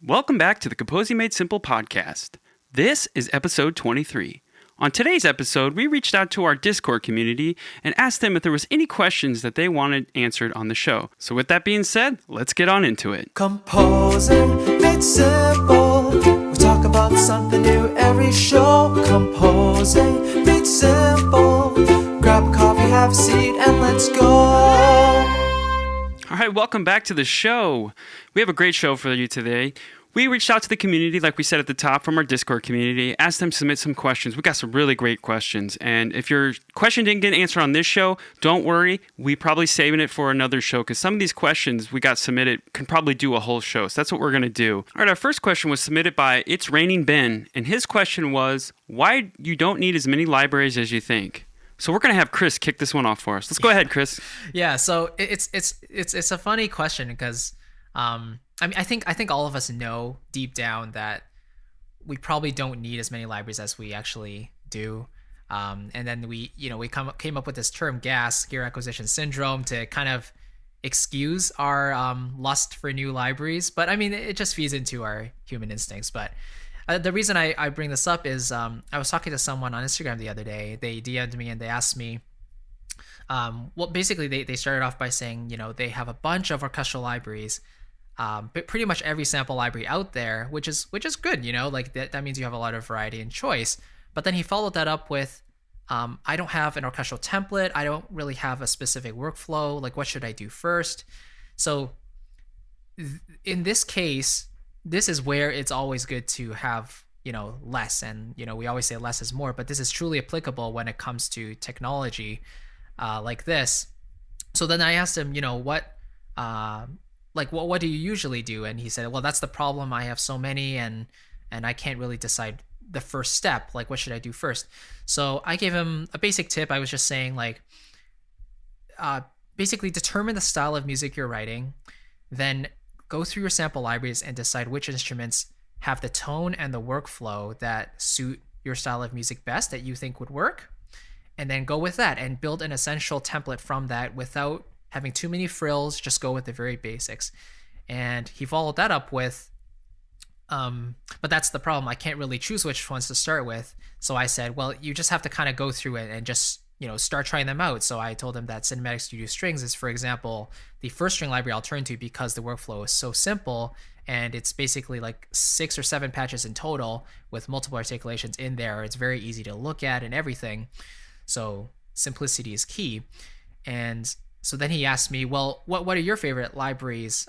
Welcome back to the Composing Made Simple podcast. This is episode 23. On today's episode, we reached out to our Discord community and asked them if there was any questions that they wanted answered on the show. So with that being said, let's get on into it. Composing Made Simple. We talk about something new every show. Composing Made Simple. Grab a coffee, have a seat, and let's go. All right, welcome back to the show. We have a great show for you today. We reached out to the community, like we said at the top, from our Discord community, asked them to submit some questions. We got some really great questions. And if your question didn't get answered on this show, don't worry. We probably saving it for another show because some of these questions we got submitted can probably do a whole show. So that's what we're going to do. All right, our first question was submitted by itsrainingben. And his question was, why you don't need as many libraries as you think? So we're going to have Chris kick this one off for us. Let's go ahead, Chris. Yeah, so it's a funny question because I think all of us know deep down that we probably don't need as many libraries as we actually do. And then we came up with this term GAS, Gear Acquisition Syndrome, to kind of excuse our lust for new libraries. But I mean, it just feeds into our human instincts. But the reason I bring this up is I was talking to someone on Instagram the other day. They DM'd me and they asked me, basically they started off by saying, they have a bunch of orchestral libraries, but pretty much every sample library out there, which is good, like that means you have a lot of variety and choice. But then he followed that up with, I don't have an orchestral template. I don't really have a specific workflow. Like, what should I do first? So in this case, this is where it's always good to have, less. And, we always say less is more, but this is truly applicable when it comes to technology like this. So then I asked him, what do you usually do? And he said, well, that's the problem. I have so many and I can't really decide the first step. Like, what should I do first? So I gave him a basic tip. I was just saying, basically determine the style of music you're writing, then go through your sample libraries and decide which instruments have the tone and the workflow that suit your style of music best that you think would work. And then go with that and build an essential template from that without having too many frills. Just go with the very basics. And he followed that up with, but that's the problem. I can't really choose which ones to start with. So I said, well, you just have to kind of go through it and just, start trying them out. So I told him that Cinematic Studio Strings is, for example, the first string library I'll turn to because the workflow is so simple. And it's basically like 6 or 7 patches in total with multiple articulations in there. It's very easy to look at and everything. So simplicity is key. And so then he asked me, well, what are your favorite libraries?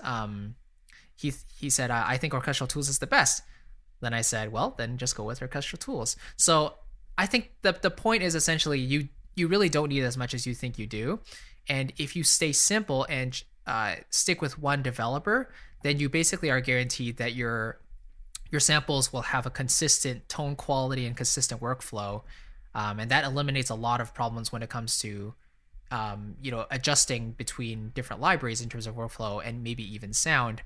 He said, I think Orchestral Tools is the best. Then I said, well, then just go with Orchestral Tools. So I think the point is essentially you really don't need as much as you think you do. And if you stay simple and stick with one developer, then you basically are guaranteed that your samples will have a consistent tone quality and consistent workflow. And that eliminates a lot of problems when it comes to adjusting between different libraries in terms of workflow and maybe even sound.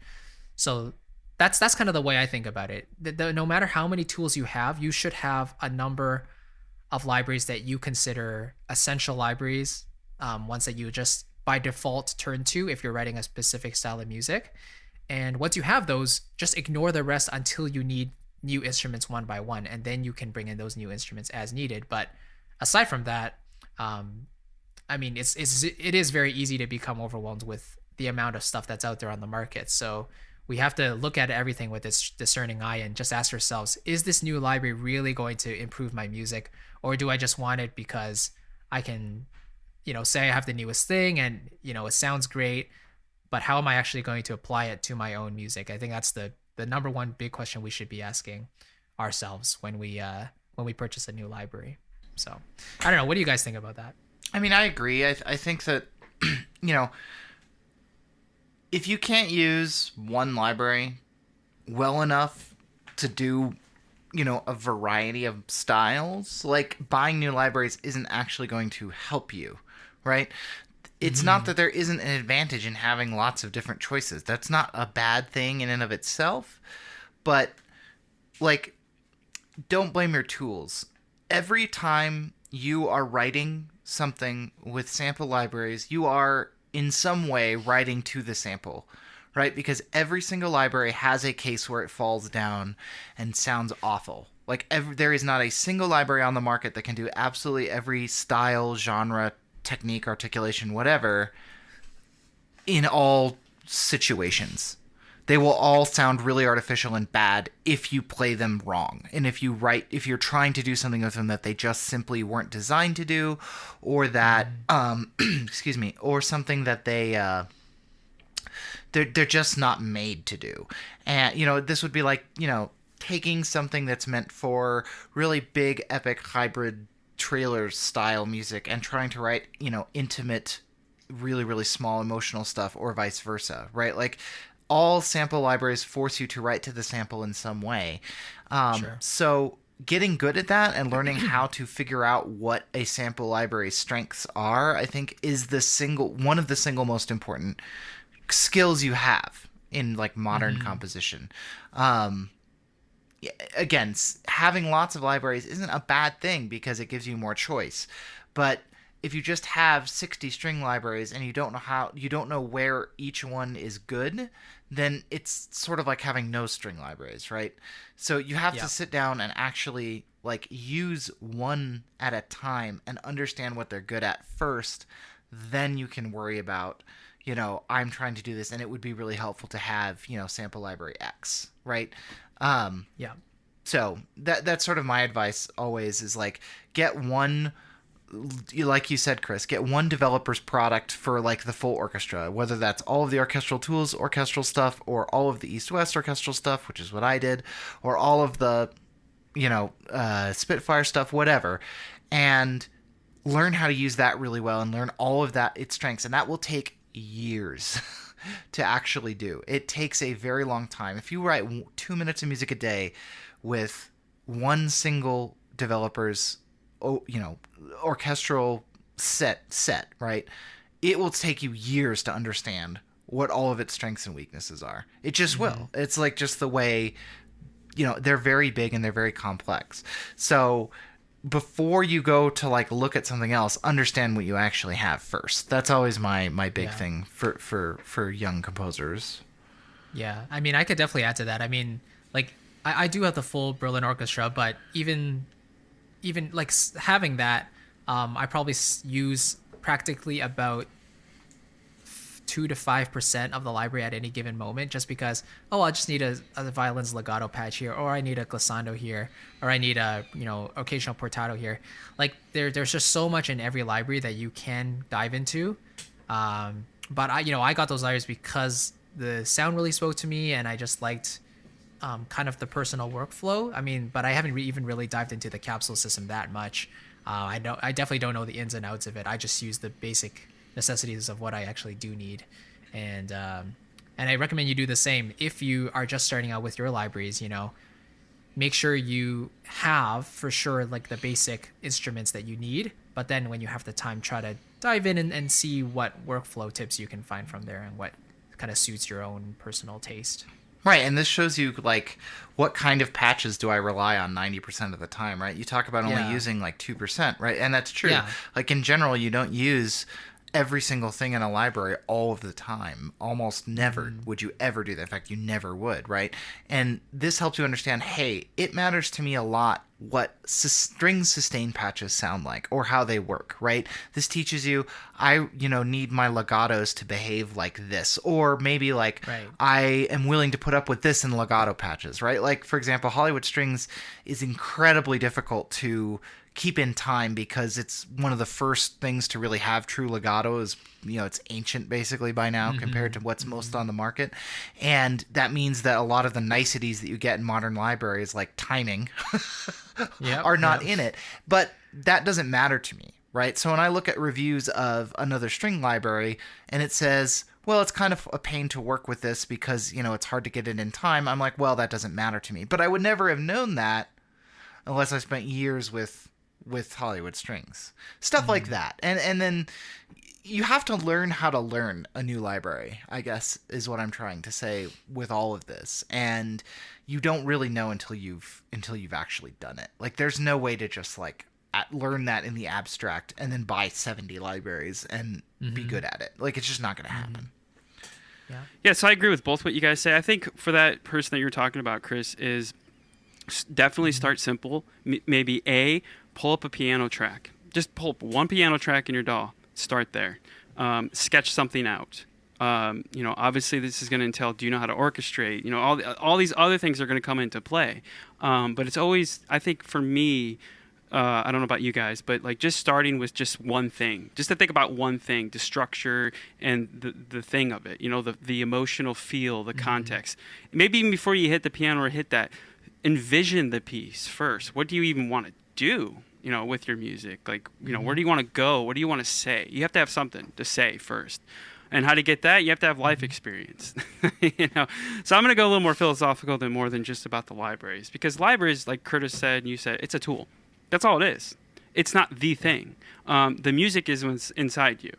So that's kind of the way I think about it. No matter how many tools you have, you should have a number of libraries that you consider essential libraries, ones that you just by default turn to if you're writing a specific style of music. And once you have those, just ignore the rest until you need new instruments one by one, and then you can bring in those new instruments as needed. But aside from that, I mean, it is very easy to become overwhelmed with the amount of stuff that's out there on the market. So we have to look at everything with this discerning eye and just ask ourselves, is this new library really going to improve my music? Or do I just want it because I can, say I have the newest thing and, it sounds great, but how am I actually going to apply it to my own music? I think that's the number one big question we should be asking ourselves when we purchase a new library. So I don't know. What do you guys think about that? I mean, I agree. I think that, if you can't use one library well enough to do, a variety of styles, like buying new libraries isn't actually going to help you, right? It's not that there isn't an advantage in having lots of different choices. That's not a bad thing in and of itself, but don't blame your tools. Every time you are writing something with sample libraries, you are in some way writing to the sample, right? Because every single library has a case where it falls down and sounds awful. Like there is not a single library on the market that can do absolutely every style, genre, technique, articulation, whatever, in all situations. They will all sound really artificial and bad if you play them wrong. And if you're trying to do something with them that they just simply weren't designed to do, or that, excuse me, or something that they're just not made to do. And, this would be like, taking something that's meant for really big, epic, hybrid trailer style music and trying to write, intimate, really, really small emotional stuff, or vice versa, right? Like, all sample libraries force you to write to the sample in some way. Sure. So getting good at that and learning how to figure out what a sample library's strengths are, I think, is one of the single most important skills you have in like modern composition. Again, having lots of libraries isn't a bad thing because it gives you more choice. But if you just have 60 string libraries and you don't know where each one is good, then it's sort of like having no string libraries, right? So you have to sit down and actually like use one at a time and understand what they're good at first. Then you can worry about, I'm trying to do this, and it would be really helpful to have, sample library X, right? So that's sort of my advice always is like get one, like you said, Chris, get one developer's product for like the full orchestra, whether that's all of the orchestral tools, orchestral stuff, or all of the East-West orchestral stuff, which is what I did, or all of the, Spitfire stuff, whatever, and learn how to use that really well and learn all of its strengths. And that will take years to actually do. It takes a very long time. If you write 2 minutes of music a day with one single developer's orchestral set, right? It will take you years to understand what all of its strengths and weaknesses are. It just will. It's like just the way, they're very big and they're very complex. So before you go to like look at something else, understand what you actually have first. That's always my big thing for young composers. Yeah, I mean, I could definitely add to that. I mean, like I do have the full Berlin Orchestra, but even like having that, I probably use practically about 2 to 5% of the library at any given moment, just because, I just need a violin's legato patch here, or I need a glissando here, or I need a, occasional portato here. Like there's just so much in every library that you can dive into. But I got those libraries because the sound really spoke to me, and I just liked kind of the personal workflow. I mean, but I haven't even really dived into the capsule system that much. I definitely don't know the ins and outs of it. I just use the basic necessities of what I actually do need, and I recommend you do the same if you are just starting out with your libraries. Make sure you have for sure like the basic instruments that you need, but then when you have the time, try to dive in and see what workflow tips you can find from there and what kind of suits your own personal taste. Right, and this shows you, like, what kind of patches do I rely on 90% of the time, right? You talk about only using, like, 2%, right? And that's true. Yeah. Like, in general, you don't use every single thing in a library all of the time. Almost never would you ever do that. In fact, you never would, right? And this helps you understand, hey, it matters to me a lot what string sustain patches sound like or how they work, right? This teaches you, I need my legatos to behave like this, or maybe like I am willing to put up with this in legato patches, right? Like, for example, Hollywood Strings is incredibly difficult to keep in time because it's one of the first things to really have true legato. Is it's ancient basically by now compared to what's most on the market, and that means that a lot of the niceties that you get in modern libraries, like timing, are not in it. But that doesn't matter to me, right? So when I look at reviews of another string library and it says, well, it's kind of a pain to work with this because it's hard to get it in time, I'm like, well, that doesn't matter to me. But I would never have known that unless I spent years with Hollywood Strings, stuff like that. And then you have to learn how to learn a new library, I guess, is what I'm trying to say with all of this. And you don't really know until you've actually done it. Like, there's no way to just like learn that in the abstract and then buy 70 libraries and be good at it. Like, it's just not going to happen. Yeah, so I agree with both what you guys say. I think for that person that you're talking about, Chris, is definitely start simple. Maybe pull up a piano track. Just pull up one piano track in your DAW. Start there. Sketch something out. Obviously this is going to entail, do you know how to orchestrate? All these other things are going to come into play. But it's always, I think for me, I don't know about you guys, but like just starting with just one thing, just to think about one thing, the structure and the thing of it, the emotional feel, the context. Maybe even before you hit the piano or hit that, envision the piece first. What do you even want to do, with your music? Like, where do you want to go? What do you want to say? You have to have something to say first. And how to get that? You have to have life experience. So I'm going to go a little more philosophical than more than just about the libraries, because libraries, like Curtis said and you said, it's a tool. That's all it is. It's not the thing. The music is what's inside you.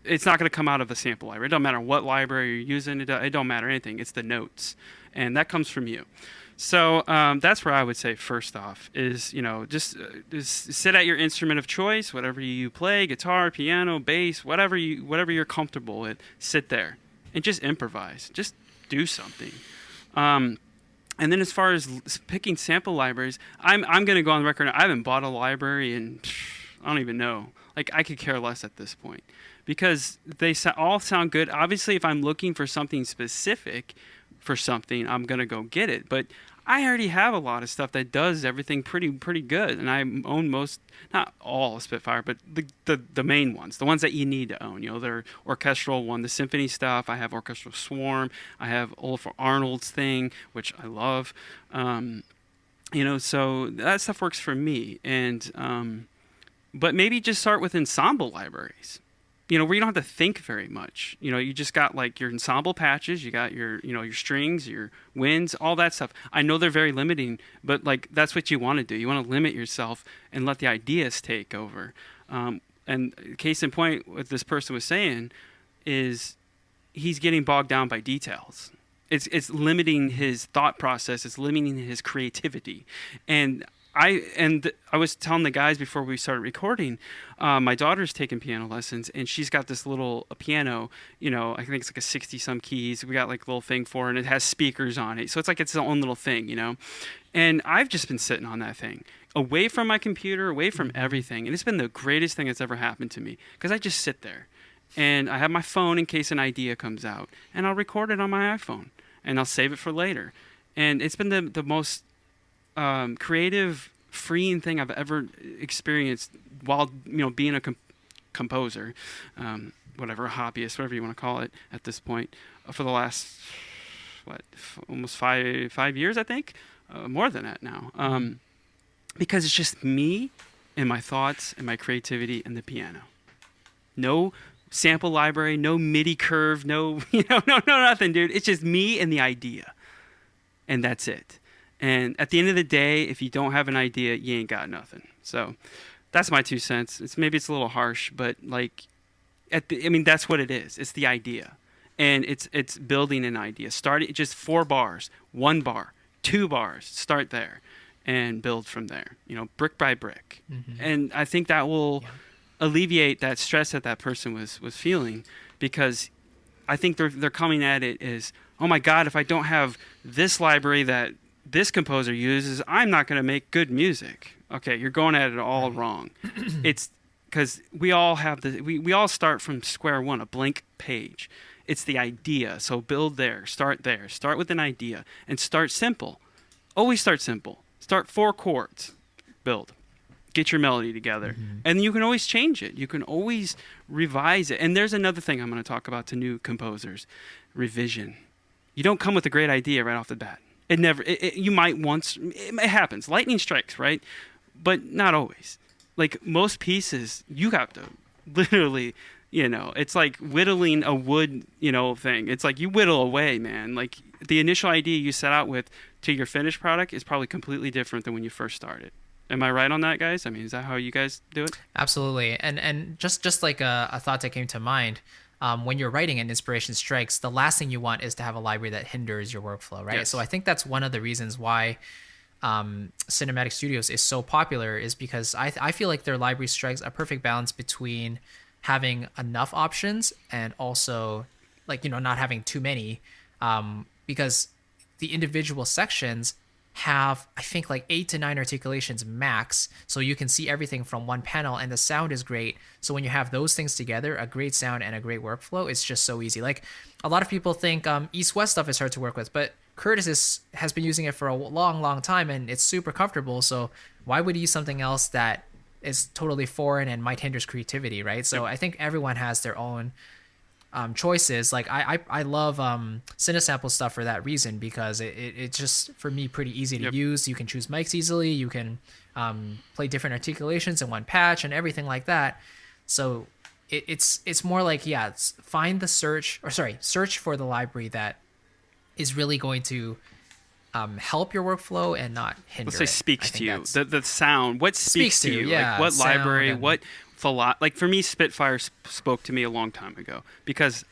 It's not going to come out of a sample library. It don't matter what library you're using. It don't matter anything. It's the notes, and that comes from you. So that's where I would say first off is, just sit at your instrument of choice, whatever you play, guitar, piano, bass, whatever you're comfortable with. Sit there and just improvise. Just do something. And then as far as picking sample libraries, I'm going to go on record. I haven't bought a library and I don't even know. Like, I could care less at this point because they all sound good. Obviously, if I'm looking for something specific for something, I'm going to go get it. But I already have a lot of stuff that does everything pretty good. And I own not all Spitfire, but the main ones, the ones that you need to own. They're orchestral one, the symphony stuff. I have Orchestral Swarm. I have Olaf Arnold's thing, which I love. So that stuff works for me. And but maybe just start with ensemble libraries. Where you don't have to think very much. You just got like your ensemble patches, you got your strings, your winds, all that stuff. I know they're very limiting, but like that's what you want to do. You want to limit yourself and let the ideas take over. And case in point, what this person was saying is he's getting bogged down by details. It's limiting his thought process. It's limiting his creativity. And I was telling the guys before we started recording, my daughter's taking piano lessons, and she's got this little piano, I think it's like a 60-some keys. We got like a little thing for it, and it has speakers on it. So it's like it's its own little thing, And I've just been sitting on that thing, away from my computer, away from everything. And it's been the greatest thing that's ever happened to me, because I just sit there. And I have my phone in case an idea comes out, and I'll record it on my iPhone, and I'll save it for later. And it's been the most creative, freeing thing I've ever experienced while being a composer, whatever, a hobbyist, whatever you want to call it at this point, for the last almost five years, I think, more than that now, because it's just me and my thoughts and my creativity and the piano. No sample library, no MIDI curve, no nothing, dude. It's just me and the idea, and that's it. And at the end of the day, if you don't have an idea, you ain't got nothing. So that's my 2 cents. Maybe it's a little harsh, but like, that's what it is. It's the idea, and it's building an idea. Starting just 4 bars, 1 bar, 2 bars. Start there, and build from there. Brick by brick. Mm-hmm. And I think that will alleviate that stress that person was feeling, because I think they're coming at it as, oh my God, if I don't have this library that this composer uses, I'm not going to make good music. Okay, you're going at it all wrong. It's because we all have we all start from square one, a blank page. It's the idea. So build there, start with an idea, and start simple. Always start simple. Start 4 chords, build, get your melody together, and you can always change it. You can always revise it. And there's another thing I'm going to talk about to new composers: revision. You don't come with a great idea right off the bat. It never. You might once. It happens. Lightning strikes, right? But not always. Like most pieces, you have to literally, it's like whittling a wood, thing. It's like you whittle away, man. Like the initial idea you set out with to your finished product is probably completely different than when you first started. Am I right on that, guys? Is that how you guys do it? Absolutely. And just like a thought that came to mind. When you're writing and inspiration strikes, the last thing you want is to have a library that hinders your workflow, right? Yes. So I think that's one of the reasons why Cinematic Studios is so popular, is because I feel like their library strikes a perfect balance between having enough options and also like, not having too many, because the individual sections have, I think, like 8 to 9 articulations max, so you can see everything from one panel, and the sound is great. So when you have those things together, a great sound and a great workflow, it's just so easy. Like, a lot of people think east-west stuff is hard to work with, but Curtis has been using it for a long time, and it's super comfortable. So why would he use something else that is totally foreign and might hinder his creativity, right? So I think everyone has their own choices. Like, I love Cinesample stuff for that reason, because it's just, for me, pretty easy to use. You can choose mics easily. You can play different articulations in one patch and everything like that. So it's more like, search for the library that is really going to help your workflow and not hinder Let's say it. speaks to you. The sound. What speaks to you? Yeah, like what library? and- What like for me, Spitfire spoke to me a long time ago, because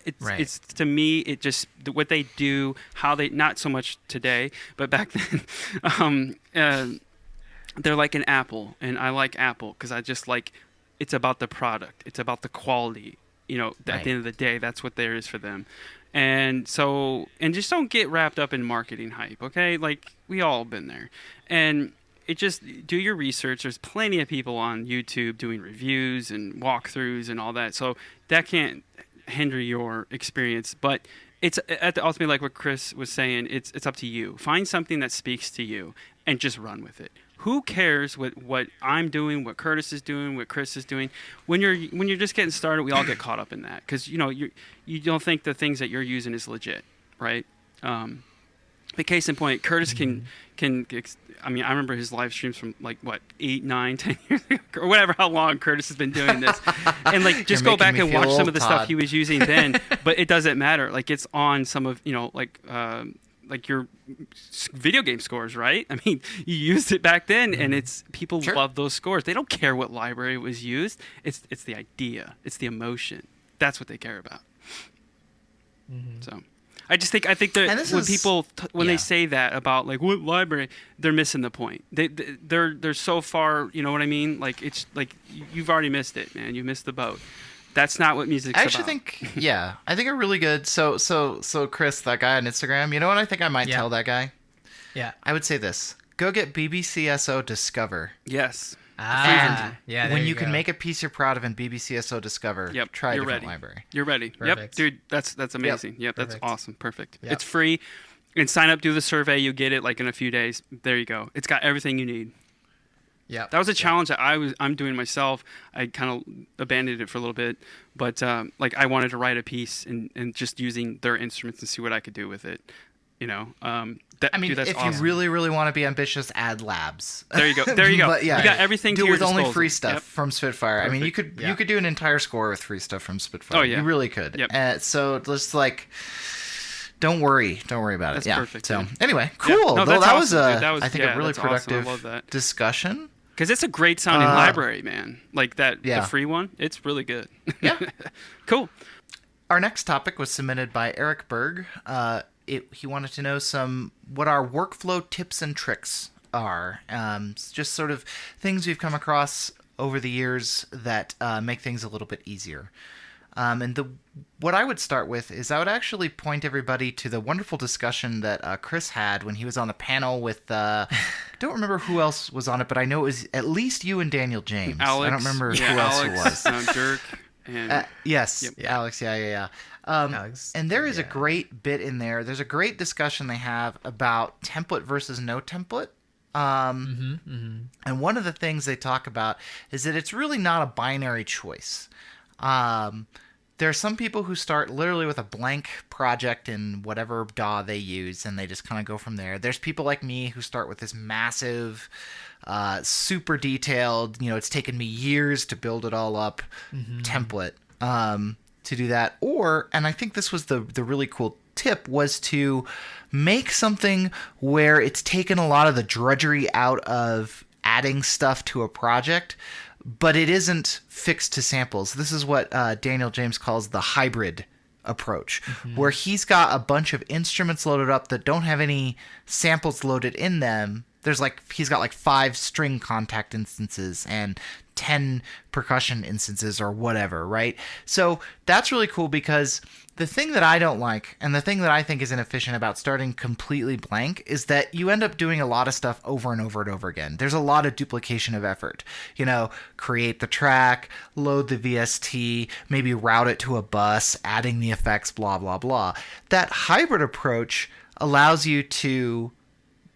it's to me, it just, what they do, how they, not so much today, but back then, they're like an Apple, and I like Apple because I just like, it's about the product, it's about the quality. At the end of the day, that's what there is for them. And so, and just don't get wrapped up in marketing hype, okay? Like, we all been there. And it just, do your research. There's plenty of people on YouTube doing reviews and walkthroughs and all that. So that can't hinder your experience. But it's ultimately, like what Chris was saying, it's up to you. Find something that speaks to you and just run with it. Who cares what I'm doing, what Curtis is doing, what Chris is doing? When you're just getting started, we all get caught up in that, because you don't think the things that you're using is legit, right? But case in point, Curtis can. I mean, I remember his live streams from like 8, 9, 10 years ago, or whatever, how long Curtis has been doing this, and like just go back and watch some of the stuff he was using then. But it doesn't matter. Like, it's on some of like your video game scores, right? I mean, you used it back then, and it's people love those scores. They don't care what library was used. It's the idea. It's the emotion. That's what they care about. So, I think that when people they say that about like what library, they're missing the point. They're so far. You know what I mean? Like, it's like you've already missed it, man. You missed the boat. That's not what music's about. I actually think, I think are really good. So Chris, that guy on Instagram, you know what I think I might tell that guy? Yeah. I would say this: go get BBCSO Discover. Yes. When you can make a piece you're proud of in BBCSO Discover, try a different library. You're ready. Perfect. Yep, dude, that's amazing. Yep, that's awesome. Perfect. Yep. It's free. And sign up, do the survey. You get it like in a few days. There you go. It's got everything you need. Yeah, that was a challenge that I'm doing myself. I kind of abandoned it for a little bit, but like I wanted to write a piece and just using their instruments and see what I could do with it. That's awesome. You really, really want to be ambitious, add labs. There you go. There you go. But you got everything. Do to it with your only disposal. free stuff from Spitfire. Perfect. I mean, you could do an entire score with free stuff from Spitfire. Oh yeah, you really could. Yep. So just like, don't worry about it. That's perfect. So yeah. anyway, cool. No, that was awesome, I think a really that's productive awesome. I love that. discussion. Because it's a great sounding library, man. Like that, the free one, it's really good. Yeah. Cool. Our next topic was submitted by Eric Berg. He wanted to know what our workflow tips and tricks are. Just sort of things we've come across over the years that make things a little bit easier. What I would start with is I would actually point everybody to the wonderful discussion that Chris had when he was on the panel with, I don't remember who else was on it, but I know it was at least you and Daniel James. Alex, I don't remember who else it was. Dirk. And, yes, yep. Alex, yeah. Alex, and there is a great bit in there. There's a great discussion they have about template versus no template. And one of the things they talk about is that it's really not a binary choice. There are some people who start literally with a blank project in whatever DAW they use, and they just kind of go from there. There's people like me who start with this massive, super detailed, it's taken me years to build it all up, template to do that. And I think this was the really cool tip, was to make something where it's taken a lot of the drudgery out of adding stuff to a project, but it isn't fixed to samples. This is what Daniel James calls the hybrid approach, where he's got a bunch of instruments loaded up that don't have any samples loaded in them. He's got 5 string contact instances and 10 percussion instances or whatever, right? So that's really cool, because the thing that I don't like, and the thing that I think is inefficient about starting completely blank, is that you end up doing a lot of stuff over and over and over again. There's a lot of duplication of effort. Create the track, load the VST, maybe route it to a bus, adding the effects, blah, blah, blah. That hybrid approach allows you to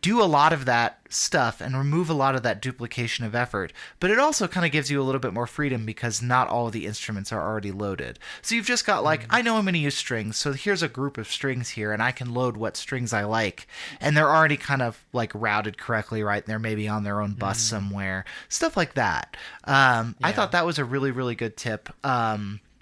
do a lot of that stuff and remove a lot of that duplication of effort, but it also kind of gives you a little bit more freedom because not all of the instruments are already loaded. So you've just got I know I'm going to use strings, so here's a group of strings here, and I can load what strings I like, and they're already kind of routed correctly, right? They're maybe on their own bus somewhere, stuff like that. I thought that was a really, really good tip.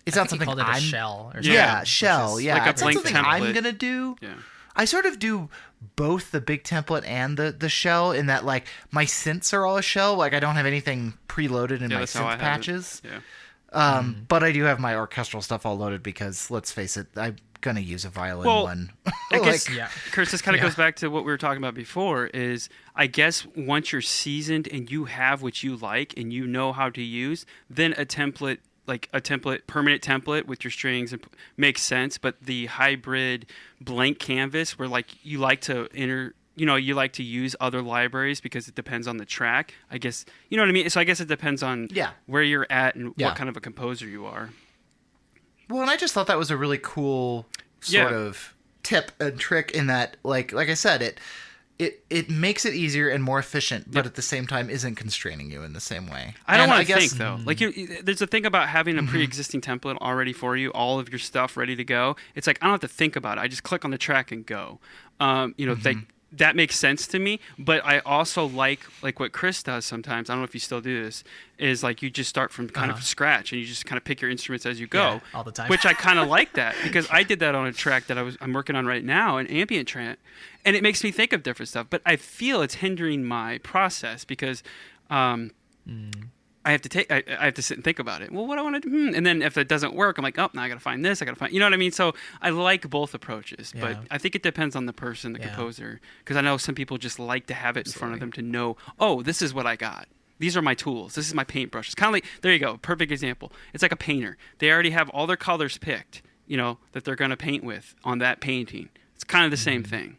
It's not something a shell or something. Yeah, shell. Yeah, like a it's not blank something template. I'm gonna do. Yeah. I sort of do both the big template and the shell, in that my synths are all a shell. I don't have anything preloaded in my that's how I synth have patches. it. Yeah. But I do have my orchestral stuff all loaded because, let's face it, I'm gonna use a violin one. I guess, yeah. Chris, this kind of goes back to what we were talking about before. Is I guess once you're seasoned and you have what you like and you know how to use, then a template. Like a permanent template with your strings, makes sense. But the hybrid blank canvas, where you like to you like to use other libraries because it depends on the track. I guess you know what I mean. So I guess it depends on where you're at and what kind of a composer you are. Well, and I just thought that was a really cool sort of tip and trick in that, like I said, it makes it easier and more efficient, but at the same time isn't constraining you in the same way. I don't want to think, though. There's a thing about having a pre-existing template already for you, all of your stuff ready to go. It's I don't have to think about it. I just click on the track and go. That makes sense to me, but I also like what Chris does sometimes. I don't know if you still do this. Is you just start from kind of scratch and you just kind of pick your instruments as you go, all the time. Which I kind of like that, because I did that on a track that I'm working on right now, an ambient track, and it makes me think of different stuff. But I feel it's hindering my process because I have to sit and think about it. Well, what do I want to do? And then if it doesn't work, I'm now I got to find this. I got to find, you know what I mean? So I like both approaches, but I think it depends on the person, the composer, because I know some people just like to have it in front of them to know, oh, this is what I got. These are my tools. This is my paintbrush. It's kind of there you go. Perfect example. It's like a painter. They already have all their colors picked, that they're going to paint with on that painting. It's kind of the same thing.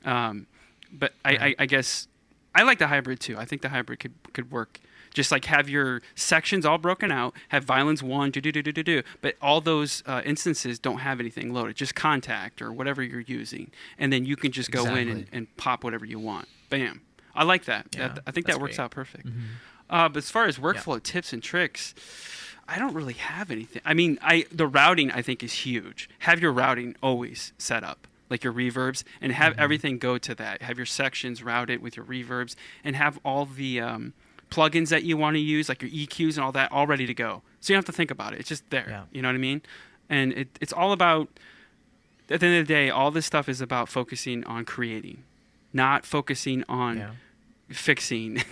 But I guess I like the hybrid too. I think the hybrid could work. Just have your sections all broken out, have violins one, do, but all those instances don't have anything loaded, just contact or whatever you're using, and then you can just go in and pop whatever you want. Bam. I like that. Yeah, I think that works out perfect. Mm-hmm. But as far as workflow tips and tricks, I don't really have anything. I mean, the routing I think is huge. Have your routing always set up, like your reverbs, and have everything go to that. Have your sections routed with your reverbs, and have all the plugins that you want to use, like your EQs and all that, all ready to go. So you don't have to think about it. It's just there. Yeah. You know what I mean? And it's all about, at the end of the day, all this stuff is about focusing on creating, not focusing on fixing.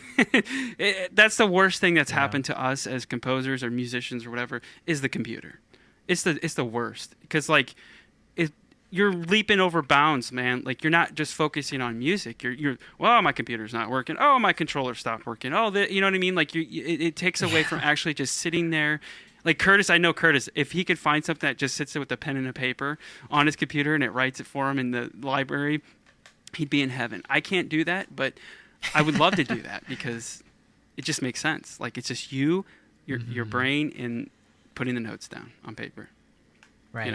That's the worst thing that's happened to us as composers or musicians or whatever, is the computer. It's the worst. Because you're leaping over bounds, man. You're not just focusing on music. You're well, my computer's not working. Oh, my controller stopped working. Oh, you know what I mean? It takes away from actually just sitting there. Curtis, I know Curtis, if he could find something that just sits there with a pen and a paper on his computer and it writes it for him in the library, he'd be in heaven. I can't do that, but I would love to do that because it just makes sense. It's just your brain and putting the notes down on paper. Right.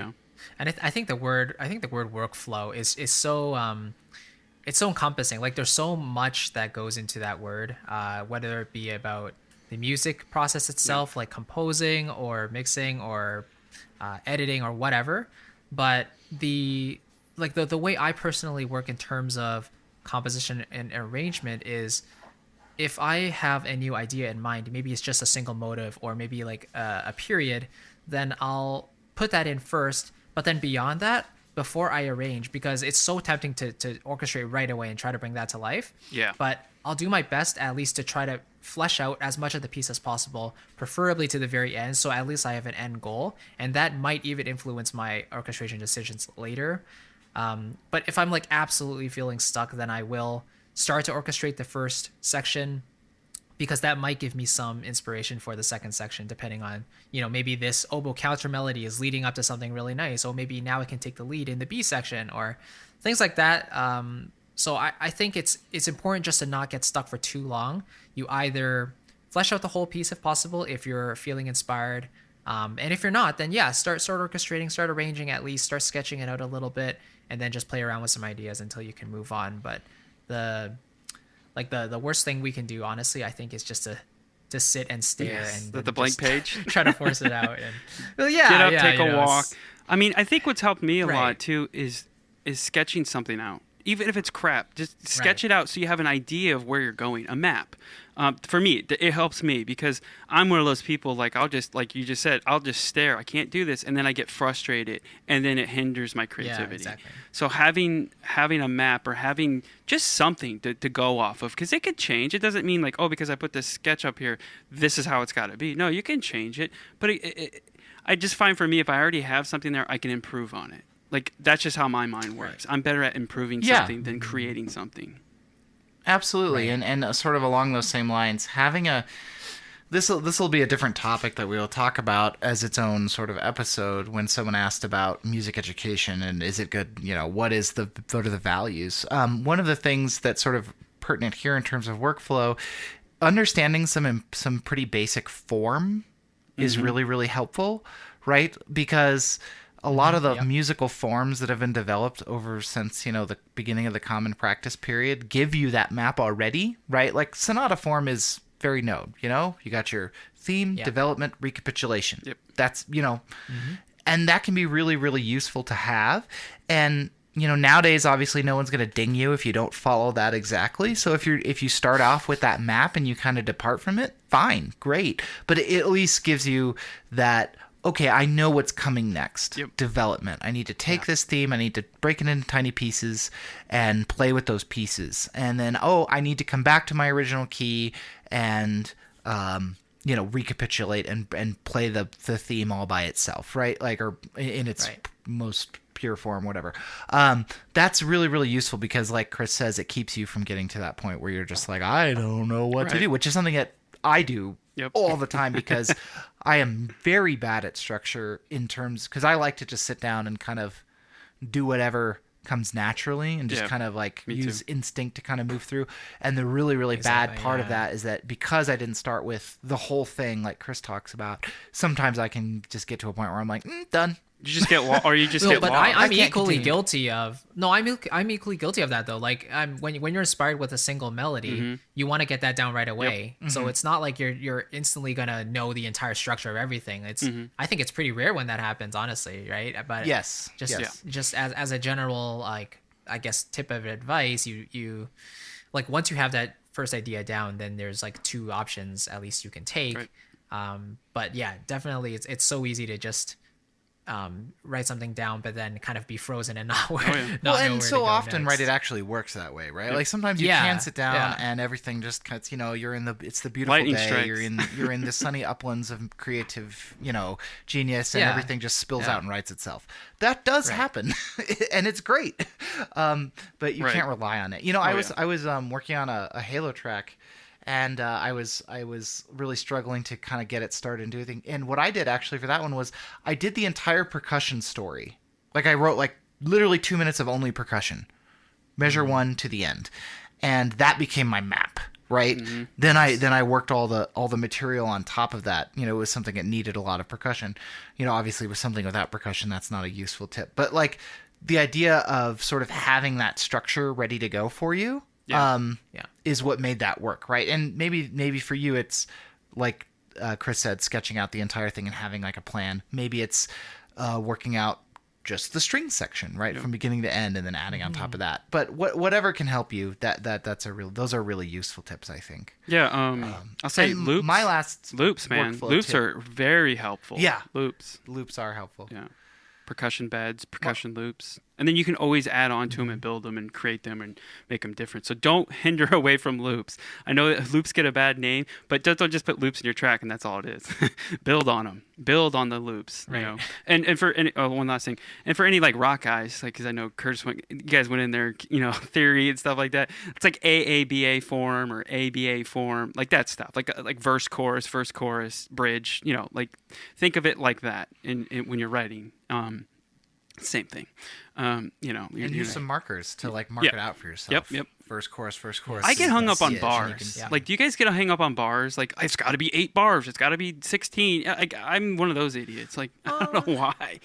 And I think the word workflow is so it's so encompassing. There's so much that goes into that word, whether it be about the music process itself, like composing or mixing or editing or whatever. But the way I personally work in terms of composition and arrangement is, if I have a new idea in mind, maybe it's just a single motive or maybe a period, then I'll put that in first. But then beyond that, before I arrange, because it's so tempting to orchestrate right away and try to bring that to life. Yeah. But I'll do my best at least to try to flesh out as much of the piece as possible, preferably to the very end. So at least I have an end goal. And that might even influence my orchestration decisions later. But if I'm absolutely feeling stuck, then I will start to orchestrate the first section because that might give me some inspiration for the second section, depending on, maybe this oboe counter melody is leading up to something really nice, or maybe now it can take the lead in the B section, or things like that. So I think it's important just to not get stuck for too long. You either flesh out the whole piece if possible, if you're feeling inspired. And if you're not, then start orchestrating, start arranging, at least start sketching it out a little bit, and then just play around with some ideas until you can move on. But the worst thing we can do, honestly, I think, is just to sit and stare and the blank page, try to force it out. And get up, take a walk. I mean, I think what's helped me a Right. lot too is sketching something out. Even if it's crap, just sketch it out so you have an idea of where you're going, a map. For me, it helps me because I'm one of those people, I'll just, like you just said, I'll just stare. I can't do this. And then I get frustrated, and then it hinders my creativity. Exactly. So having a map or having just something to go off of, because it could change. It doesn't mean because I put this sketch up here, this is how it's got to be. No, you can change it. But I just find for me, if I already have something there, I can improve on it. That's just how my mind works. I'm better at improving something than creating something. Absolutely. Right. And sort of along those same lines, having this will be a different topic that we will talk about as its own sort of episode when someone asked about music education and is it good, what are the values? One of the things that's sort of pertinent here in terms of workflow, understanding some pretty basic form is really, really helpful, right? Because a lot of the musical forms that have been developed since, the beginning of the common practice period give you that map already, right? Like sonata form is very known, you got your theme, development, recapitulation. Yep. That's, and that can be really, really useful to have. And, nowadays, obviously no one's going to ding you if you don't follow that exactly. So if you start off with that map and you kind of depart from it, fine, great. But it at least gives you that, okay, I know what's coming next. Yep. Development. I need to take this theme, I need to break it into tiny pieces and play with those pieces. And then, I need to come back to my original key and, recapitulate and play the theme all by itself, right? Or in its most pure form, whatever. That's really, really useful because, like Chris says, it keeps you from getting to that point where you're just like, I don't know what to do, which is something that I do all the time because I am very bad at structure because I like to just sit down and kind of do whatever comes naturally and just kind of use instinct to kind of move through. And the really, really bad part of that is that because I didn't start with the whole thing like Chris talks about, sometimes I can just get to a point where I'm like, done. You just get or you just get but lost. I'm equally guilty of I'm equally guilty of that though. When you're inspired with a single melody, you want to get that down right away. Yep. So it's not like you're instantly gonna know the entire structure of everything. It's I think it's pretty rare when that happens, honestly, right? But just as a general I guess tip of advice, you once you have that first idea down, then there's two options at least you can take. Right. But yeah, definitely it's so easy to just write something down, but then kind of be frozen and not where. And so often, right, it actually works that way, right? Like sometimes you can sit down and everything just cuts. You're it's the beautiful Lightning day. strikes. You're in the sunny uplands of creative, genius, and everything just spills out and writes itself. That does happen, and it's great. But you can't rely on it. I was working on a Halo track. And I was really struggling to kind of get it started and do anything. And what I did actually for that one was I did the entire percussion story. I wrote literally 2 minutes of only percussion, measure one to the end, and that became my map. Right. Mm-hmm. Then I worked all the material on top of that. It was something that needed a lot of percussion. Obviously with something without percussion, that's not a useful tip. But the idea of sort of having that structure ready to go for you. Is what made that work, right? And maybe for you it's like Chris said, sketching out the entire thing and having a plan. Maybe it's working out just the string section, right, from beginning to end, and then adding on top of that. But whatever can help you, those are really useful tips, I think. Yeah, I'll say loops. My last loops, man, loops are very helpful. Yeah, loops are helpful. Yeah, percussion beds, percussion loops. And then you can always add on to them and build them and create them and make them different. So don't hinder away from loops. I know that loops get a bad name, but don't just put loops in your track and that's all it is. Build on them. Build on the loops. Right. You know. And for any one last thing, and for any like rock guys, like because I know Curtis you guys went in there, you know, theory and stuff like that. It's like AABA form or ABA form, like that stuff, like verse chorus, bridge. You know, like think of it like that when you're writing. Same thing. You know, And use some markers to like mark Yep. it out for yourself. Yep. First chorus. I get hung up on Yeah, bars. yeah. Like, do you guys get hung up on bars? Like, it's got to be 8 bars. It's got to be 16. Like, I'm one of those idiots. Like, I don't know why.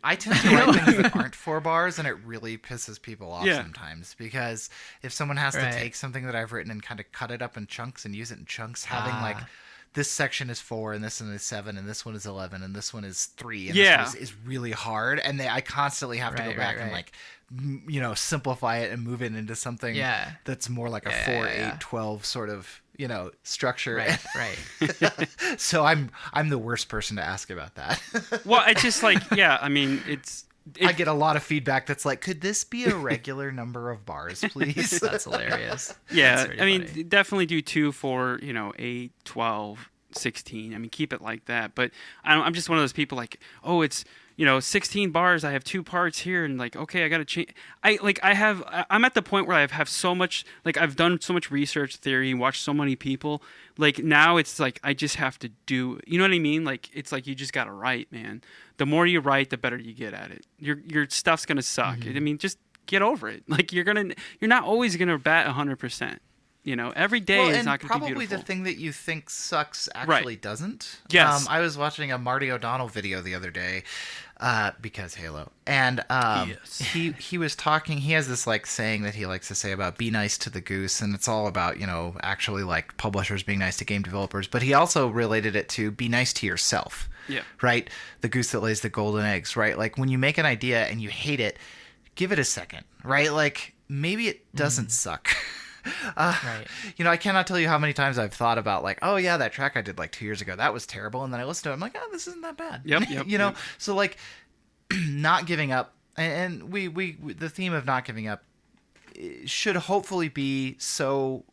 I tend to write things that aren't 4 bars, and it really pisses people off Yeah. sometimes. Because if someone has to Right. take something that I've written and kind of cut it up in chunks and use it in chunks, having like this section is 4, and this one is 7, and this one is 11, and this one is 3, and Yeah. this one is really hard. And I constantly have to go Right, back right, and right. like, you know, simplify it and move it into something Yeah. that's more like a Yeah, 4, yeah. 8, 12 sort of, you know, structure. Right. So I'm the worst person to ask about that. Well, it's just like, yeah, I mean, I get a lot of feedback that's like, could this be a regular number of bars, please? That's hilarious. yeah, That's really I mean, funny. definitely do 2, 4, you know, 8, 12, 16. I mean, keep it like that. But I'm just one of those people like, oh, it's, you know, 16 bars. I have 2 parts here, and like, okay, I got to change. I'm at the point where I have so much, like, I've done so much research, theory, watched so many people. Like, now it's like, I just have to do, you know what I mean? Like, it's like, you just got to write, man. The more you write, the better you get at it. Your stuff's going to suck. I mean, just get over it. Like, you're not always going to bat 100%. You know, every day is and not going to be probably beautiful. the thing that you think sucks actually doesn't. Yes. I was watching a Marty O'Donnell video the other day because Halo, and he was talking. He has this like saying that he likes to say about be nice to the goose, and it's all about, you know, actually like publishers being nice to game developers. But he also related it to be nice to yourself. Yeah. Right. The goose that lays the golden eggs. Right. Like when you make an idea and you hate it, give it a second. Right. Like maybe it doesn't suck. Right. You know, I cannot tell you how many times I've thought about like, oh yeah, that track I did like 2 years ago, that was terrible, and then I listened to it, I'm like, oh, this isn't that bad. Yep, You know, yep. so like, not giving up, and we the theme of not giving up should hopefully be so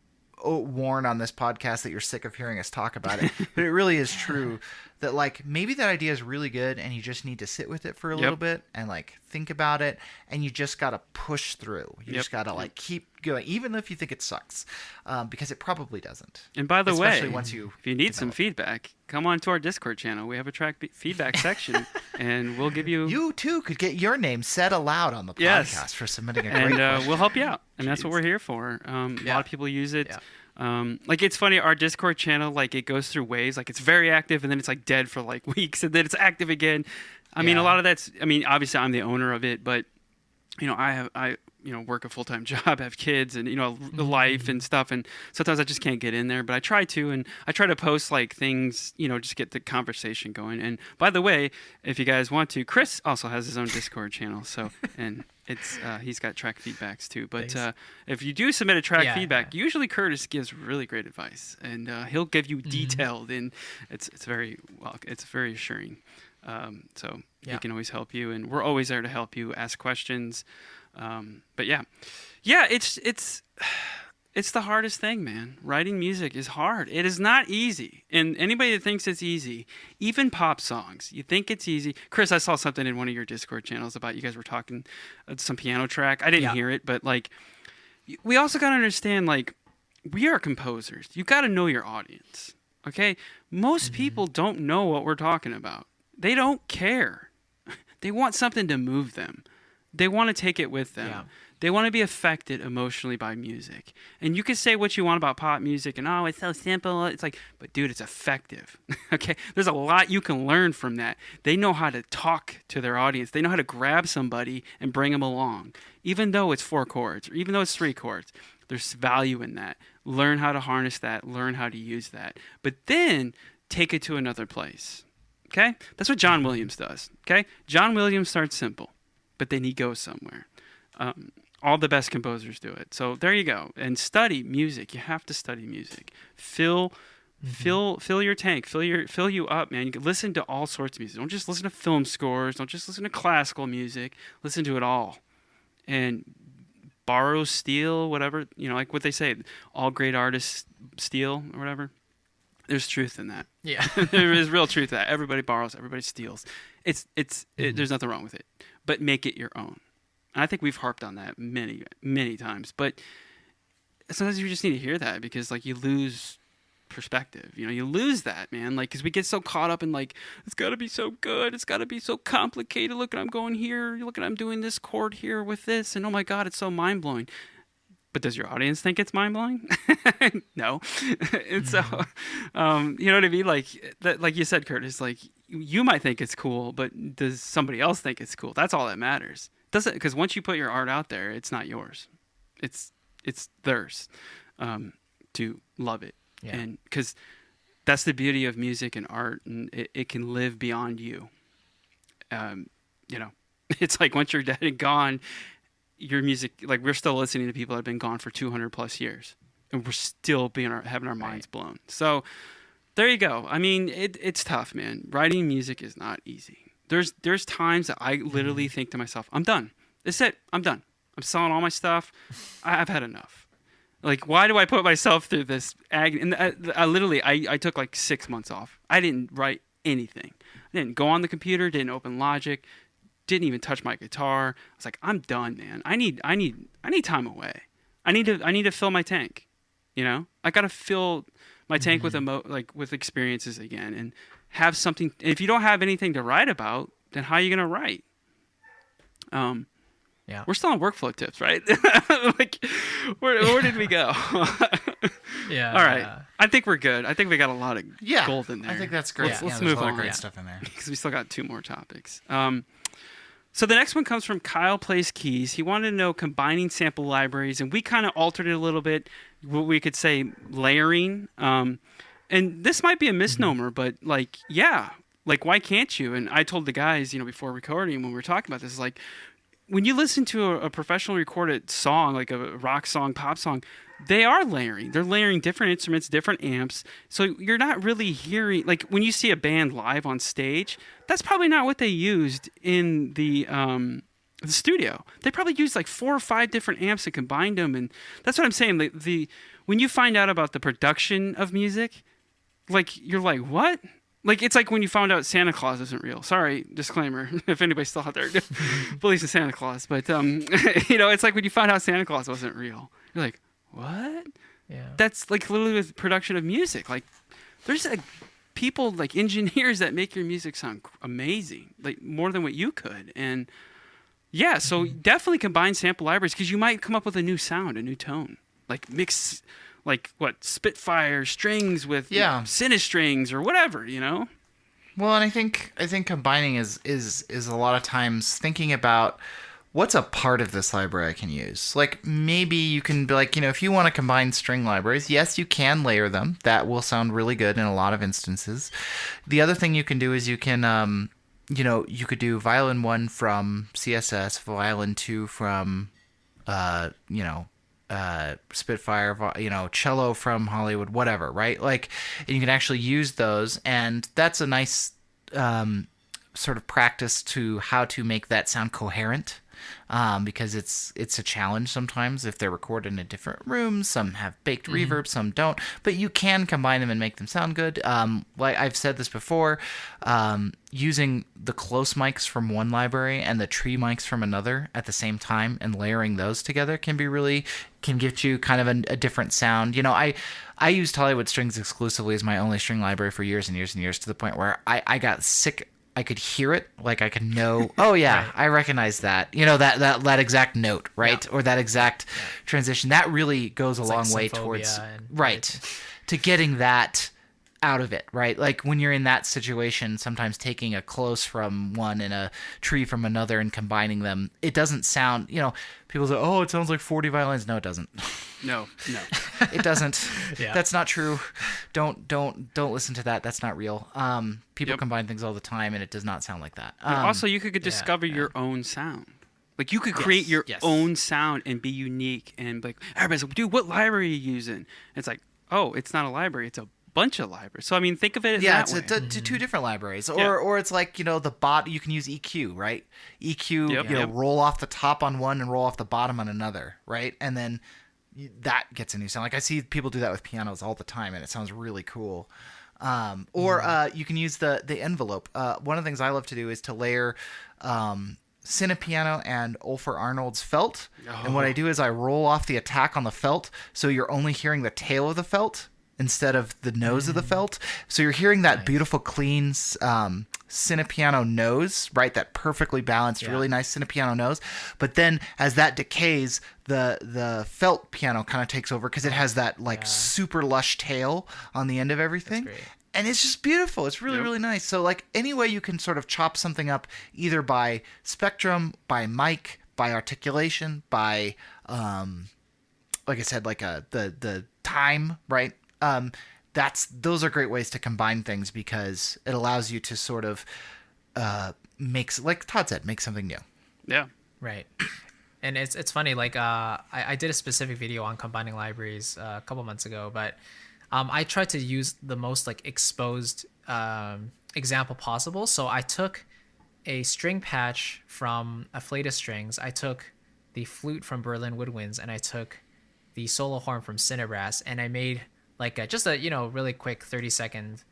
worn on this podcast that you're sick of hearing us talk about it. But it really is true that like maybe that idea is really good and you just need to sit with it for a little bit and like think about it, and you just got to push through. You just got to like keep going, even if you think it sucks, because it probably doesn't. And by the Especially way, once you if you need develop. some feedback, come on to our Discord channel. We have a track feedback section, and we'll give you. You too could get your name said aloud on the podcast Yes. for submitting a and great question. we'll help you out, and that's what we're here for. A lot of people use it. Yeah. Like it's funny, our Discord channel, like it goes through waves. Like it's very active, and then it's like dead for like weeks, and then it's active again. I mean, a lot of that's. I mean, obviously, I'm the owner of it, but you know, I work a full-time job, have kids, and, you know, life and stuff. And sometimes I just can't get in there, but I try to, and I try to post like things, you know, just get the conversation going. And by the way, if you guys want to, Chris also has his own Discord channel. So, and it's, he's got track feedbacks too. But if you do submit a track feedback, usually Curtis gives really great advice, and he'll give you detailed, and it's very assuring. So he can always help you, and we're always there to help you ask questions. But yeah, it's the hardest thing, man. Writing music is hard. It is not easy. And anybody that thinks it's easy, even pop songs, you think it's easy. Chris, I saw something in one of your Discord channels about you guys were talking some piano track. I didn't hear it, but like, we also got to understand, like, we are composers. You got to know your audience. Okay. Most people don't know what we're talking about. They don't care. They want something to move them. They want to take it with them. Yeah. They want to be affected emotionally by music. And you can say what you want about pop music and, oh, it's so simple. It's like, but dude, it's effective. Okay? There's a lot you can learn from that. They know how to talk to their audience. They know how to grab somebody and bring them along. Even though it's 4 chords, or even though it's 3 chords, there's value in that. Learn how to harness that. Learn how to use that. But then take it to another place. Okay? That's what John Williams does. Okay? John Williams starts simple, but then he goes somewhere. All the best composers do it. So there you go. And study music. You have to study music. Fill your tank. Fill you up, man. You can listen to all sorts of music. Don't just listen to film scores. Don't just listen to classical music. Listen to it all. and borrow, steal, whatever, like what they say, all great artists steal or whatever. There's truth in that. Yeah. There is real truth to that. Everybody borrows, everybody steals. There's nothing wrong with it, but make it your own. And I think we've harped on that many, many times, but sometimes you just need to hear that because like you lose perspective, you lose that, man, like because we get so caught up in like it's got to be so good, it's got to be so complicated, look at I'm going here, look at I'm doing this chord here with this, and oh my god, it's so mind-blowing. But does your audience think it's mind-blowing? No. And so you know what I mean, like that, like you said, Curtis, like you might think it's cool, but does somebody else think it's cool? That's all that matters. Doesn't, because once you put your art out there, it's not yours, it's theirs to love it. Yeah. And because that's the beauty of music and art, and it can live beyond you. It's like once you're dead and gone, your music, like we're still listening to people that have been gone for 200 plus years, and we're still having our minds blown. So there you go. I mean, it's tough, man. Writing music is not easy. There's times that I literally think to myself, I'm done. That's it. I'm done. I'm selling all my stuff. I've had enough. Like, why do I put myself through this agony? And I took like 6 months off. I didn't write anything. I didn't go on the computer, didn't open Logic, didn't even touch my guitar. I was like, I'm done, man. I need time away. I need to fill my tank. I got to fill my tank with with experiences again, and have something. If you don't have anything to write about, then how are you going to write? Yeah. We're still on workflow tips, right? Like, where did we go? Yeah. All right. I think we're good. I think we got a lot of gold in there. I think that's great. Let's move on. A lot of great stuff in there. Because we still got 2 more topics. So the next one comes from Kyleplayskeys. He wanted to know combining sample libraries, and we kind of altered it a little bit. What we could say layering. And this might be a misnomer, but like, yeah, like why can't you? And I told the guys, before recording when we were talking about this, like, when you listen to a professionally recorded song, like a rock song, pop song, they are layering. They're layering different instruments, different amps. So you're not really hearing, like when you see a band live on stage, that's probably not what they used in the studio. They probably used like 4 or 5 different amps and combined them. And that's what I'm saying. When you find out about the production of music, like you're like, what? Like, it's like when you found out Santa Claus isn't real. Sorry, disclaimer, if anybody's still out there believes in Santa Claus. But, it's like when you found out Santa Claus wasn't real. You're like, what? Yeah. That's like literally with production of music. Like, there's people, like engineers that make your music sound amazing, like more than what you could. And, yeah, so definitely combine sample libraries because you might come up with a new sound, a new tone. Like, mix... like what Spitfire strings with Cinestrings or whatever, Well, and I think combining is a lot of times thinking about what's a part of this library I can use. Like maybe you can be like, if you want to combine string libraries, yes, you can layer them. That will sound really good in a lot of instances. The other thing you can do is you can you could do violin 1 from CSS, violin 2 from Spitfire, cello from Hollywood, whatever, right? Like, and you can actually use those, and that's a nice sort of practice to how to make that sound coherent, because it's a challenge sometimes if they're recorded in a different room. Some have baked reverb, some don't, but you can combine them and make them sound good. Like I've said this before, using the close mics from one library and the tree mics from another at the same time and layering those together can get you kind of a different sound. I used Hollywood Strings exclusively as my only string library for years and years and years, to the point where I got sick. I could hear it, like I could know, oh yeah, right. I recognize that. That exact note, right? Yeah. Or that exact transition. That really goes a long way towards to getting that out of it, right? Like when you're in that situation, sometimes taking a close from one and a tree from another and combining them, it doesn't sound, people say, oh, it sounds like 40 violins. No, it doesn't. No. It doesn't. Yeah. That's not true. Don't listen to that. That's not real. People combine things all the time, and it does not sound like that. Also, you could discover your own sound. Like you could create your own sound and be unique, and like everybody's like, dude, what library are you using? And it's like, oh, it's not a library. It's a bunch of libraries. So I mean, think of it as Yeah, that way. it's two different libraries, Yeah. or it's like the bot. You can use EQ, right? EQ, Yep. roll off the top on one and roll off the bottom on another, right? And then that gets a new sound. Like I see people do that with pianos all the time, and it sounds really cool. Or you can use the envelope. One of the things I love to do is to layer Cinepiano and Olfer Arnold's felt. And what I do is I roll off the attack on the felt, so you're only hearing the tail of the felt instead of the nose of the felt. So you're hearing that beautiful, clean Cinepiano nose, right? That perfectly balanced, really nice Cinepiano nose. But then as that decays, the felt piano kind of takes over because it has that super lush tail on the end of everything. That's great. And it's just beautiful. It's really, really nice. So like any way you can sort of chop something up, either by spectrum, by mic, by articulation, by like I said, like the time, right? Those are great ways to combine things because it allows you to sort of like Todd said, make something new. Yeah. Right. And it's funny, like I did a specific video on combining libraries a couple months ago, but I tried to use the most like exposed example possible. So I took a string patch from Afflatus Strings, I took the flute from Berlin Woodwinds, and I took the solo horn from Cinebrass, and I made like just a really quick 30-second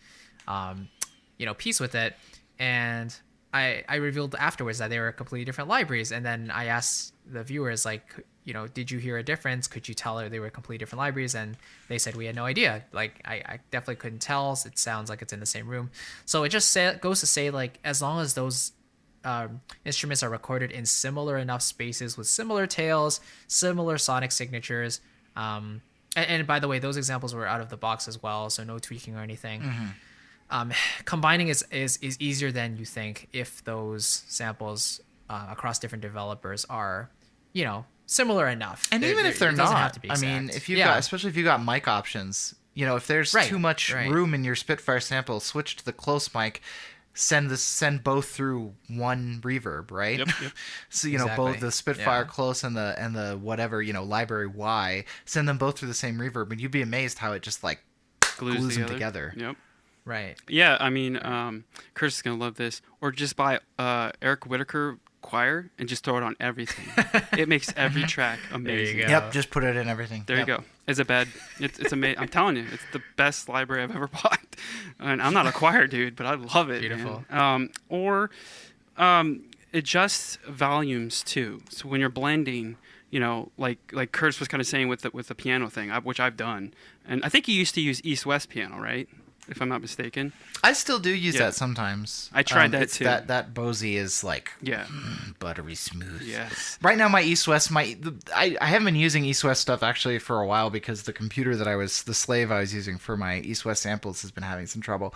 piece with it. And I revealed afterwards that they were completely different libraries, and then I asked the viewers, like, did you hear a difference? Could you tell they were completely different libraries? And they said we had no idea. Like, I definitely couldn't tell. It sounds like it's in the same room. So it just goes to say, like, as long as those instruments are recorded in similar enough spaces with similar tails, similar sonic signatures. And by the way, those examples were out of the box as well, so no tweaking or anything. Combining is easier than you think if those samples across different developers are, similar enough. And even if they're it doesn't not, have to be I mean, exact. if you've got, especially if you got mic options, if there's too much room in your Spitfire sample, switch to the close mic. Send both through one reverb, right? Yep. So Exactly. both the Spitfire close and the whatever library Y, send them both through the same reverb, and you'd be amazed how it just like glues them together. Yep. Right. Yeah, I mean, Curtis is gonna love this. Or just buy Eric Whitaker choir and just throw it on everything. It makes every track amazing. There you go. Yep, just put it in everything. There you go. It's amazing. I'm telling you, it's the best library I've ever bought. And I'm not a choir dude, but I love it. Beautiful. Man. Or adjust volumes too. So when you're blending, like Curtis was kind of saying with the piano thing, which I've done, and I think he used to use East-West piano, right? If I'm not mistaken. I still do use that sometimes. I tried that too. That Bose is like buttery smooth. Yes. Right now, my East-West, I haven't been using East-West stuff actually for a while because the computer the slave I was using for my East-West samples has been having some trouble.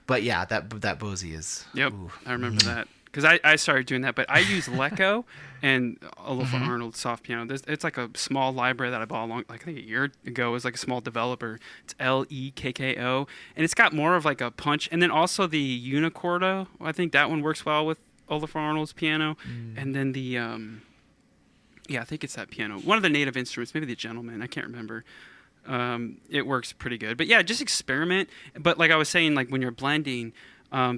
But yeah, that Bose is. Yep, ooh. I remember that. Because I started doing that, but I use Lecco and Olafur Arnold soft piano. It's like a small library that I bought I think a year ago. It was like a small developer. It's Lekko, and it's got more of like a punch. And then also the Unicorda. I think that one works well with Olafur Arnold's piano. And then the I think it's that piano. One of the native instruments, maybe the Gentleman. I can't remember. It works pretty good. But yeah, just experiment. But like I was saying, like when you're blending.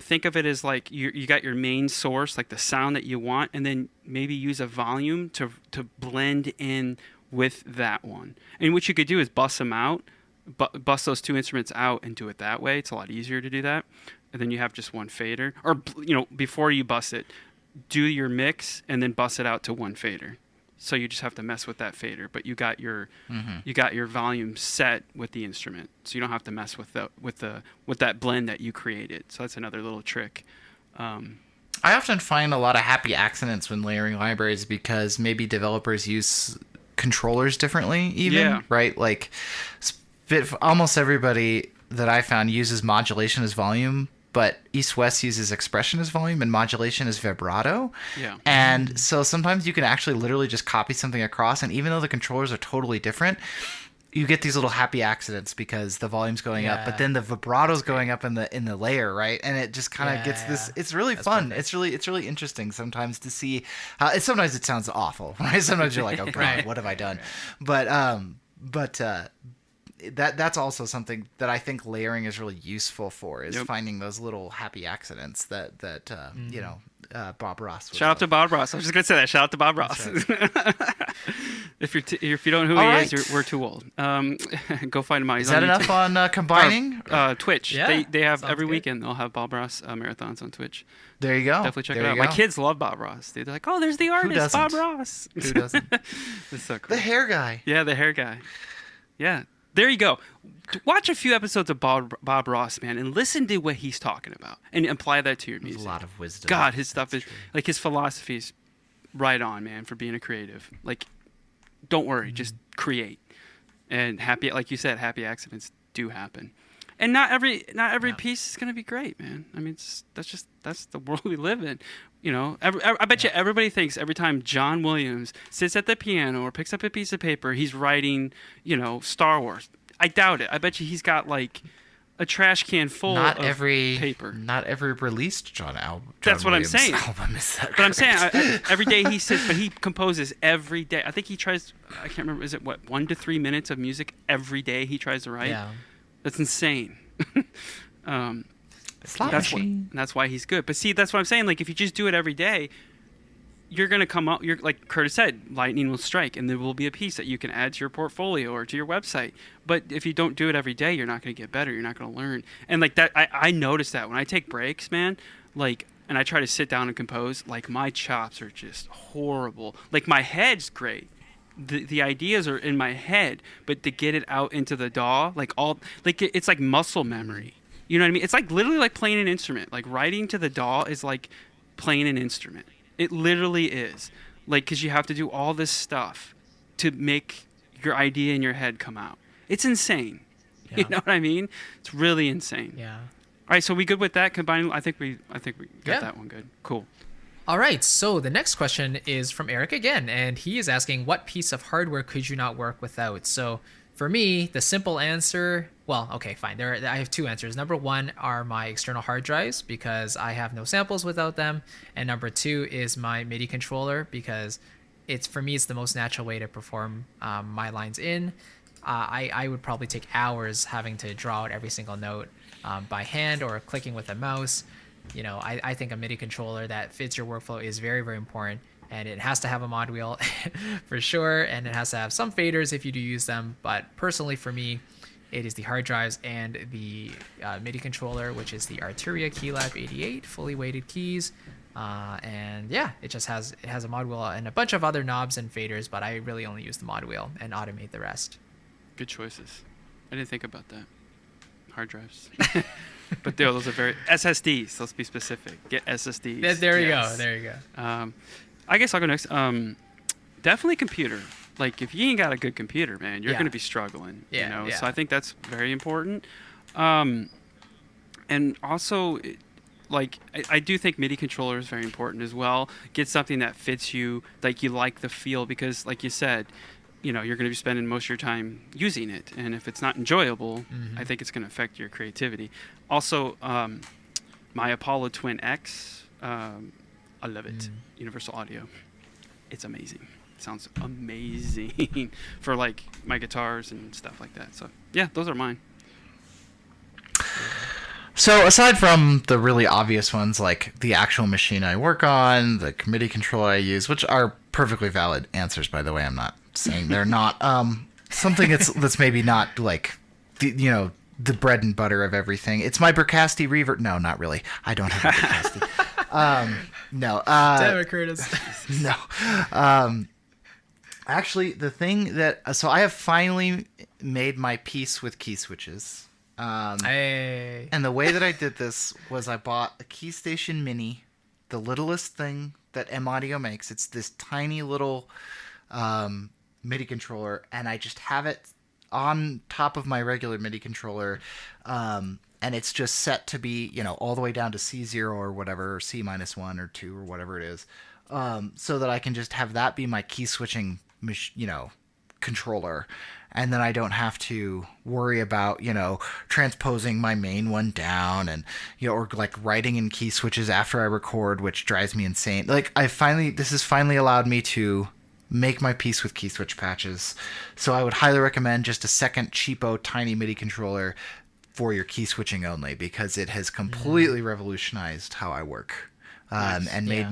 Think of it as like you got your main source, like the sound that you want, and then maybe use a volume to blend in with that one. And what you could do is bust them out, bust those two instruments out and do it that way. It's a lot easier to do that. And then you have just one fader. Or, before you bust it, do your mix and then bust it out to one fader. So you just have to mess with that fader, but you got your volume set with the instrument, so you don't have to mess with that blend that you created. So that's another little trick. I often find a lot of happy accidents when layering libraries because maybe developers use controllers differently, even right? Like almost everybody that I found uses modulation as volume. But East-West uses expression as volume and modulation as vibrato. Yeah. And so sometimes you can actually literally just copy something across, and even though the controllers are totally different, you get these little happy accidents because the volume's going up, but then the vibrato's going up in the layer, right? And it just kind of gets this. It's really fun. Perfect. It's really interesting sometimes to see how. Sometimes it sounds awful, right? Sometimes you're like, oh god, what have I done? Right. But that's also something that I think layering is really useful for, is Yep. finding those little happy accidents that Bob Ross would Shout out to love. Bob Ross. I was just gonna say that. Shout out to Bob Ross. If you don't know who All he is, right. we're too old. Go find him on. Is He's on that enough YouTube. on combining? Twitch. Yeah, They have sounds every good. weekend. They'll have Bob Ross marathons on Twitch. There you go. Definitely check There it you out. My go. kids love Bob Ross. Dude. They're like, oh, there's the artist, Bob doesn't? Ross. Who doesn't? It's so cool. The hair guy. Yeah, the hair guy. Yeah. There you go. Watch a few episodes of Bob Ross, man, and listen to what he's talking about, and apply that to your There's music. a lot of wisdom. God, his stuff That's is true. like his philosophy is right on, man. For being a creative, like, don't worry, just create. And like you said, happy accidents do happen, and not every piece is gonna be great, man. I mean, that's the world we live in. You know, I bet you everybody thinks every time John Williams sits at the piano or picks up a piece of paper, he's writing, Star Wars. I doubt it. I bet you he's got like a trash can full Not of every paper. Not every released John album. That's what I'm saying. Album is that But I'm saying great. every day he sits, but he composes every day. I think he tries. I can't remember. Is it 1 to 3 minutes of music every day he tries to write? Yeah. That's insane. Slot That's machine. that's why he's good. But see, that's what I'm saying. Like, if you just do it every day, you're gonna come up. You're like Curtis said, lightning will strike, and there will be a piece that you can add to your portfolio or to your website. But if you don't do it every day, you're not gonna get better. You're not gonna learn. And like that, I noticed that when I take breaks, man. Like, and I try to sit down and compose. Like, my chops are just horrible. Like, my head's great. The ideas are in my head, but to get it out into the DAW, it's like muscle memory. You know what I mean? It's like literally like playing an instrument. Like, writing to the DAW is like playing an instrument. It literally is. Like, because you have to do all this stuff to make your idea in your head come out. It's insane. Yeah. You know what I mean? It's really insane. Yeah. All right, so we good with that? Combining, I think we got Yeah. that one good. Cool. All right, so the next question is from Eric again, and he is asking, what piece of hardware could you not work without? So for me, the simple answer, well, okay, fine. I have two answers. Number one are my external hard drives, because I have no samples without them. And number two is my MIDI controller, because for me, it's the most natural way to perform my lines in. I would probably take hours having to draw out every single note by hand or clicking with a mouse. I think a MIDI controller that fits your workflow is very, very important, and it has to have a mod wheel for sure, and it has to have some faders if you do use them. But personally, for me, it is the hard drives and the MIDI controller, which is the Arturia Keylab 88 fully weighted keys. And yeah, it has a mod wheel and a bunch of other knobs and faders, but I really only use the mod wheel and automate the rest. Good choices. I didn't think about that. Hard drives. But those are very SSDs. Let's be specific. Get SSDs. There you Yes. go. There you go. I guess I'll go next. Definitely computer. Like, if you ain't got a good computer, man, you're Yeah. gonna be struggling. Yeah, yeah. So I think that's very important. And also, I do think MIDI controller is very important as well. Get something that fits you, like you like the feel, because like you said, you're going to be spending most of your time using it, and if it's not enjoyable, I think it's going to affect your creativity. Also, my Apollo Twin X, I love it. Universal Audio, it's amazing. It sounds amazing for like my guitars and stuff like that. So yeah, those are mine. So aside from the really obvious ones, like the actual machine I work on, the MIDI controller I use, which are perfectly valid answers, by the way, I'm not saying they're not. Something that's maybe not like the bread and butter of everything. It's my Bercasti reverb. No, not really. I don't have a Bercasti. No. Damn it, Curtis. No. Actually, the thing that so I have finally made my peace with key switches. Hey. And the way that I did this was I bought a KeyStation Mini, the littlest thing that M Audio makes. It's this tiny little MIDI controller, and I just have it on top of my regular MIDI controller, and it's just set to be, all the way down to C0 or whatever, or C-1 or 2 or whatever it is, so that I can just have that be my key switching, controller. And then I don't have to worry about, transposing my main one down and, or like writing in key switches after I record, which drives me insane. Like this has finally allowed me to make my peace with key switch patches. So I would highly recommend just a second cheapo tiny MIDI controller for your key switching only, because it has completely revolutionized how I work, and made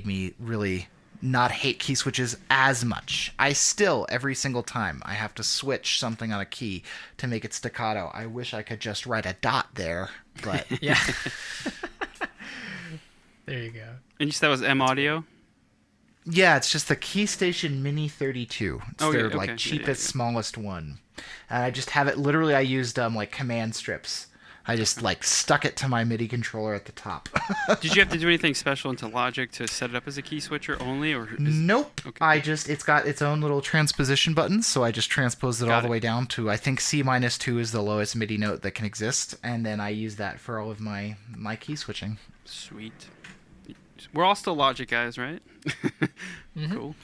me really not hate key switches as much. I still, every single time I have to switch something on a key to make it staccato, I wish I could just write a dot there, but Yeah. There you go. And you said that was M Audio? yeah, it's just the KeyStation Mini 32. It's Oh, yeah, their okay. like Yeah, cheapest, yeah. smallest one. And I just have it. Literally, I used like command strips. I just like stuck it to my MIDI controller at the top. Did you have to do anything special into Logic to set it up as a key switcher only, or Nope. Okay. It's got its own little transposition buttons, so I just transposed it Got all the it. way down to, I think C-2 is the lowest MIDI note that can exist, and then I use that for all of my key switching. Sweet. We're all still Logic guys, right? Cool.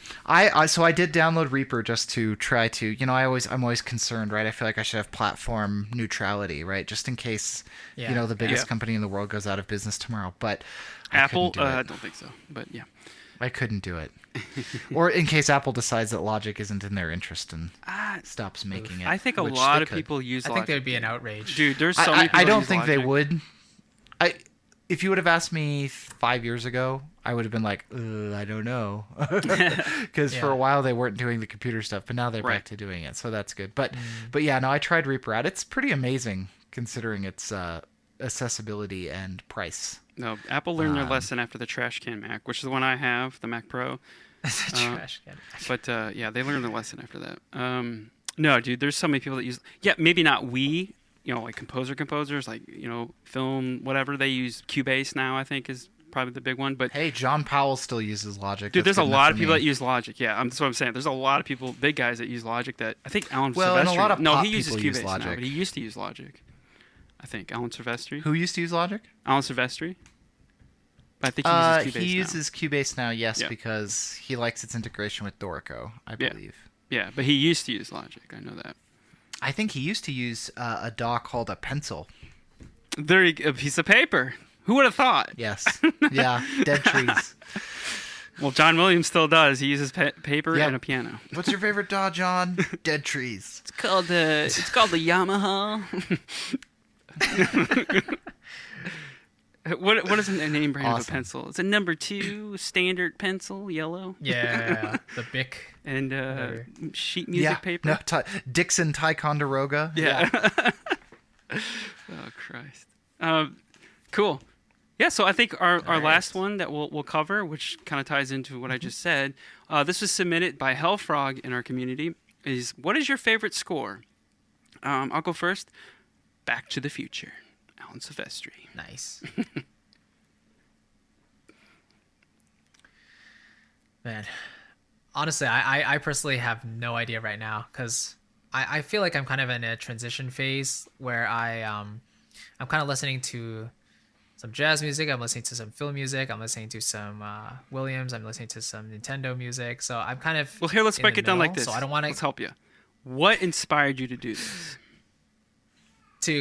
So I did download Reaper just to try to, I'm always concerned, right? I feel like I should have platform neutrality, right? Just in case, Yeah. the biggest Yeah. company in the world goes out of business tomorrow. But Apple? I couldn't do I it. don't think so, but yeah. I couldn't do it. Or in case Apple decides that Logic isn't in their interest and stops making it. I think a which lot they of could. people use I Logic. think there'd be an outrage. Dude, there's so many people I that don't use think they Logic. would. If you would have asked me 5 years ago, I would have been like, I don't know. Because for Yeah. a while they weren't doing the computer stuff, but now they're Right. back to doing it. So that's good. But yeah, no, I tried Reaper out. It's pretty amazing considering its accessibility and price. No, Apple learned their lesson after the trash can Mac, which is the one I have, the Mac Pro. It's a trash can. But yeah, they learned their lesson after that. No, dude, there's so many people that use. Yeah, maybe not we. Like composers, like film, whatever. They use Cubase now. I think is probably the big one. But Hey, John Powell still uses Logic. dude, That's there's a good enough lot for of people me. that use Logic. Yeah, that's what I'm saying. There's a lot of people, big guys that use Logic. That I think Alan Well, Silvestri. and a lot of no, pop he uses people use Cubase now, Logic. but he used to use Logic. I think Alan Silvestri. Who used to use Logic? Alan Silvestri. I think he uses Cubase He now. uses Cubase now, yes, Yeah. because he likes its integration with Dorico, I Yeah. believe. Yeah, but he used to use Logic. I know that. I think he used to use a DAW called a pencil. There, a piece of paper. Who would have thought? Yes. Yeah. Dead trees. Well, John Williams still does. He uses paper Yep. and a piano. What's your favorite DAW, John? Dead trees. It's called the Yamaha. What is the name brand of a Awesome. pencil? It's a number 2 standard pencel, yellow, Yeah, the Bic. and Whatever. sheet music paper. No, Dixon Ticonderoga. Yeah. Oh Christ. Cool. Yeah, so I think our last one that we'll cover, which kind of ties into what I just said, this was submitted by Hellfrog in our community, is what is your favorite score? I'll go first. Back to the Future, Alan Silvestri. Nice. Man, honestly, I personally have no idea right now because I feel like I'm kind of in a transition phase where I'm kind of listening to some jazz music. I'm listening to some film music. I'm listening to some Williams. I'm listening to some Nintendo music. So I'm kind of Well, here, let's in break the it down like middle, this. So I don't want Let's to help you. What inspired you to do this?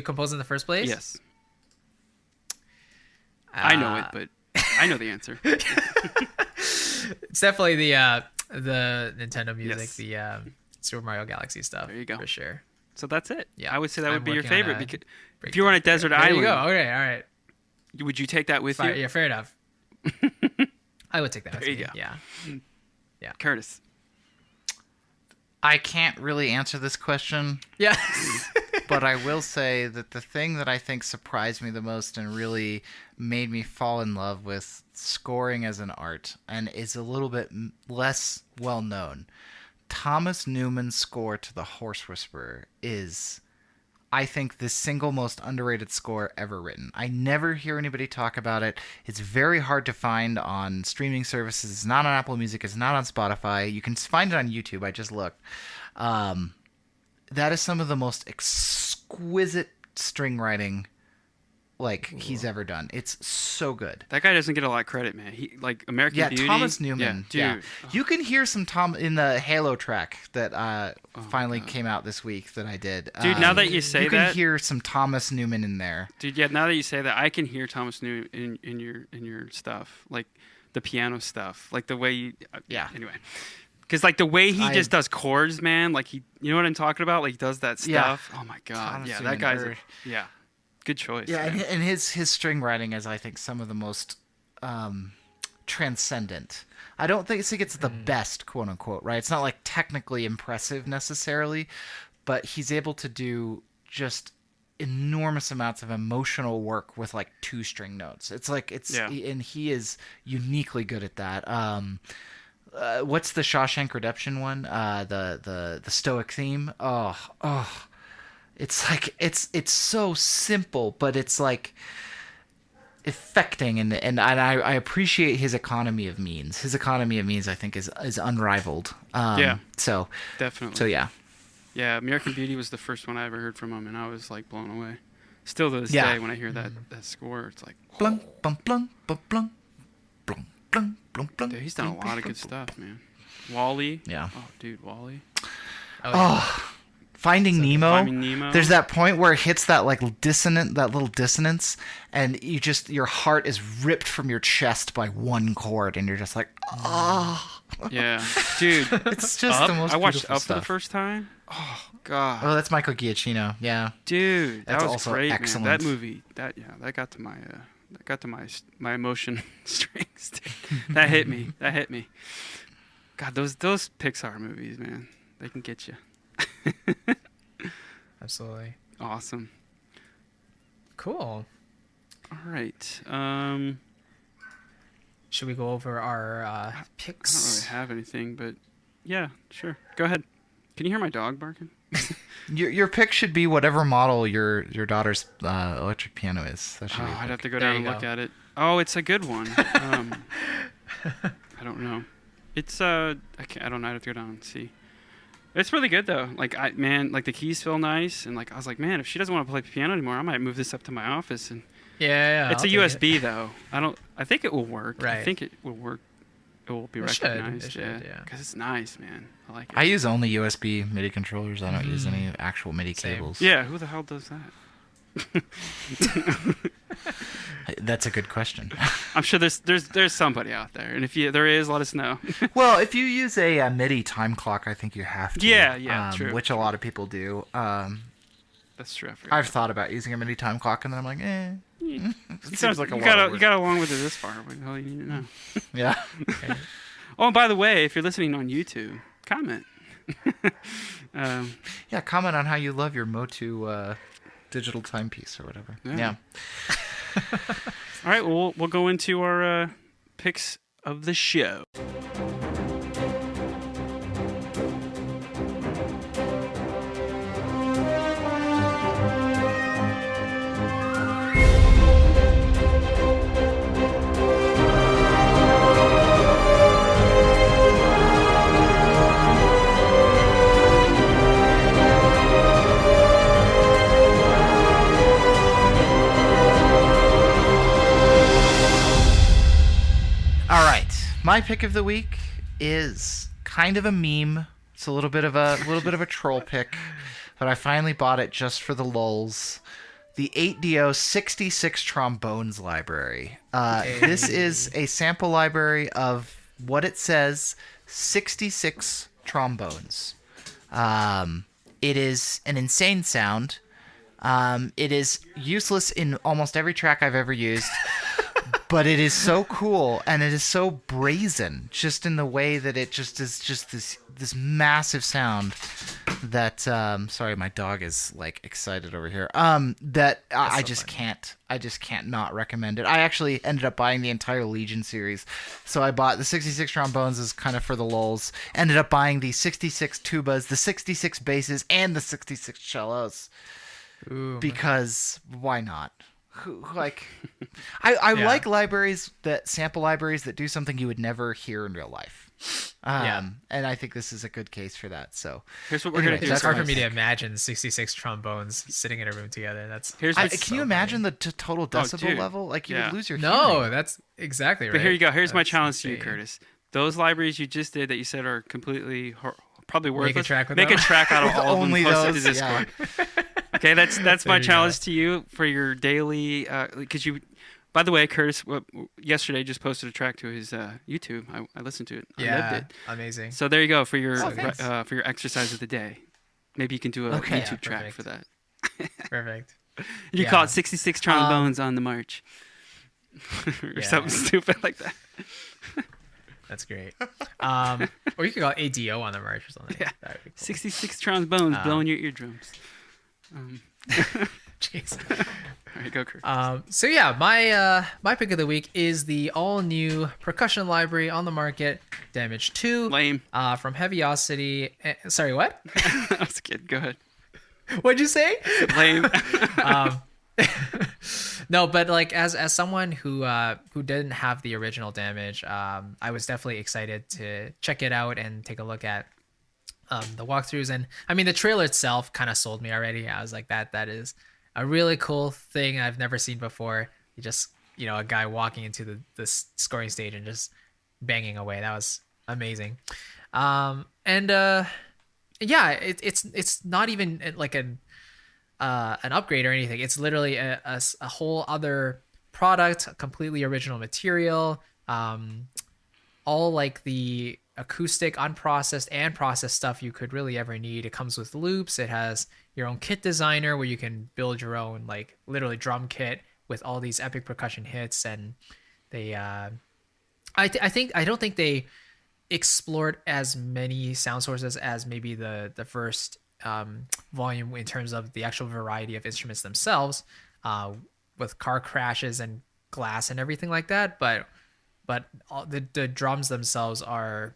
compose in the first place. Yes. I know it, but I know the answer. It's definitely the Nintendo music, Yes. the Super Mario Galaxy stuff. There you go. For sure. So that's it. Yeah, I would say that I'm would be your working on favorite. a Because if you were on a desert There island, you go. Okay, all right. would you take that with Fine. you? Yeah, fair enough. I would take that. There with you me. go. Yeah. Curtis. I can't really answer this question, Yeah. but I will say that the thing that I think surprised me the most and really made me fall in love with scoring as an art and is a little bit less well known, Thomas Newman's score to The Horse Whisperer is, I think, the single most underrated score ever written. I never hear anybody talk about it. It's very hard to find on streaming services. It's not on Apple Music. It's not on Spotify. You can find it on YouTube. I just looked. That is some of the most exquisite string writing he's ever done. It's so good. That guy doesn't get a lot of credit, man. He like American Yeah, Beauty. Thomas Newman. Yeah, dude. You can hear some Tom in the Halo track that finally came out this week that I did. Dude, now that you say you can that- hear some Thomas Newman in there. Dude, yeah. Now that you say that, I can hear Thomas New in your stuff. Like the piano stuff, like the way you, Yeah. Anyway, because like the way he I- just does chords, man. Like you know what I'm talking about? Like he does that Yeah. stuff. Oh my god, Honestly, yeah, that an guy's nerd. good choice. Yeah, man. and his string writing is, I think, some of the most transcendent. I don't think it's the best, quote unquote, right? It's not like technically impressive necessarily, but he's able to do just enormous amounts of emotional work with like 2-string notes. It's like and he is uniquely good at that. What's the Shawshank Redemption one? The Stoic theme. Oh. It's like it's so simple, but it's like affecting, and I appreciate his economy of means. His economy of means, I think, is unrivaled. So Definitely. So yeah. Yeah, American Beauty was the first one I ever heard from him, and I was like blown away. Still to this Yeah. day, when I hear that score, it's like, Blung, blung, blung, blung, blung, blung, blung, blung, blung. dude, he's done a lot of good stuff, man. Wall-E. Yeah. Oh, dude, Wall-E. Finding Nemo. Finding Nemo. There's that point where it hits that like that little dissonance, and your heart is ripped from your chest by one chord, and you're just like, oh. Yeah, dude. It's just Up? the most I watched beautiful Up for the stuff. first time. Oh God. Oh, that's Michael Giacchino. Yeah. Dude, that That's was also great, excellent. man. That movie, that got to my emotion strings. Dude. That hit me. God, those Pixar movies, man, they can get you. Absolutely. Awesome. Cool. All right. Should we go over our I don't picks? really have anything, but yeah, sure. Go ahead. Can you hear my dog barking? Your pick should be whatever model your daughter's electric piano is. That should Oh, be your I'd pick. have to go There down you and look go. at it. Oh, it's a good one. I don't know. It's I don't know. I'd have to go down and see. It's really good though. Like the keys feel nice, and like I was like, man, if she doesn't want to play piano anymore, I might move this up to my office. And Yeah. it's I'll a take USB it. though. I think it will work. I Right. think it will work. It will be It should, recognized. it should, yeah. Because it's nice, man. I like it. I use only USB MIDI controllers. I don't use any actual MIDI Same. cables. Yeah. Who the hell does that? That's a good question. I'm sure there's somebody out there, and if there is, let us know. Well, if you use a MIDI time clock, I think you have to. Yeah, true. Which a lot of people do. That's true. I forgot. I've thought about using a MIDI time clock, and then I'm like, You seems like a lot got of you got along with it this far. What the hell you need to know? yeah. Oh, and by the way, if you're listening on YouTube, comment. Yeah, comment on how you love your Motu digital timepiece or whatever. Yeah. Yeah. All right, well, we'll go into our picks of the show. All right. My pick of the week is kind of a meme. It's a little bit of a troll pick, but I finally bought it just for the lulz. The 8DO 66 trombones library. This is a sample library of what it says 66 trombones. It is an insane sound. It is useless in almost every track I've ever used. But it is so cool, and it is so brazen, just in the way that it just is just this massive sound that sorry, my dog is like excited over here. That I so just funny. can't not recommend it. I actually ended up buying the entire Legion series. So I bought the 66 trombones as kind of for the lulz. Ended up buying the 66 tubas, the 66 basses, and the 66 cellos. Ooh, Because why not? Like, I Yeah. like sample libraries that do something you would never hear in real life. And I think this is a good case for that. So Here's what we're Anyway, gonna do. it's that's hard my for me to pick. imagine 66 trombones sitting in a room together. That's Here's I, what's, can you imagine the total decibel dude. level? Like you Yeah. would lose your no, hearing. that's exactly right. but here you go. Here's my That's challenge to you, insane. Curtis. Those libraries you just did that you said are completely probably worthless. track with Make them? a track out of all of them. Only Post it to those, Discord. Okay, that's my There you challenge go. to you for your daily because you By the way, Curtis, yesterday just posted a track to his YouTube. I listened to it. I Yeah, lived it. amazing. So there you go for your thanks. for your exercise of the day. Maybe you can do a Okay. YouTube Yeah, track perfect. for that. Perfect. You Yeah. call it 66 trombones on the march. Or Yeah. something stupid like that. That's great. Or you could call it ADO on the march or something. Yeah. That would be cool. 66 trombones blowing your eardrums. Jeez. All right, go, Kurt. So yeah, my pick of the week is the all new percussion library on the market, Damage 2. Lame. From Heaviosity. Sorry, what? I was a kid. Go ahead. What'd you say? Lame. No, but like as someone who didn't have the original Damage, I was definitely excited to check it out and take a look at the walkthroughs. And I mean, the trailer itself kind of sold me already. I was like, that is a really cool thing I've never seen before. You just, a guy walking into the scoring stage and just banging away. That was amazing. Yeah, it's not even like an upgrade or anything. It's literally a whole other product, completely original material. All like the acoustic, unprocessed, and processed stuff you could really ever need. It comes with loops. It has your own kit designer where you can build your own like literally drum kit with all these epic percussion hits. And they, I don't think they explored as many sound sources as maybe the first volume in terms of the actual variety of instruments themselves, with car crashes and glass and everything like that. But all the drums themselves are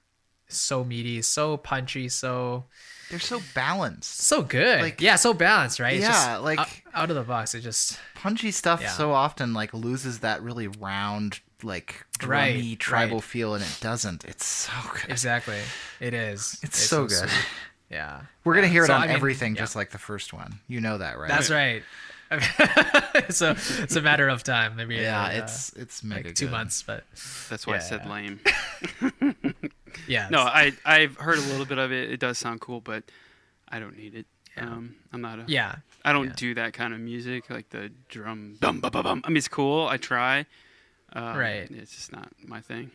so meaty, so punchy, They're so balanced. so good. Like- Yeah, so balanced, right? It's Yeah, just like- out of the box. It just Punchy stuff Yeah. so often like loses that really round, like drummy Right, tribal right. feel, and it doesn't. It's so good. exactly. It is. It's so good. sweet. Yeah. We're gonna hear it So, on I mean, everything, yeah. just like the first one. You know that, right? That's right. So it's a matter of time. Maybe Yeah, it's mega like 2 good. months, but That's why I Yeah. said lame. yeah. No, I've heard a little bit of it. It does sound cool, but I don't need it. Yeah. I'm not a. yeah. I don't Yeah. do that kind of music, like the drum. Bum, bum, bum, bum. I mean, it's cool. I try. Right. It's just not my thing.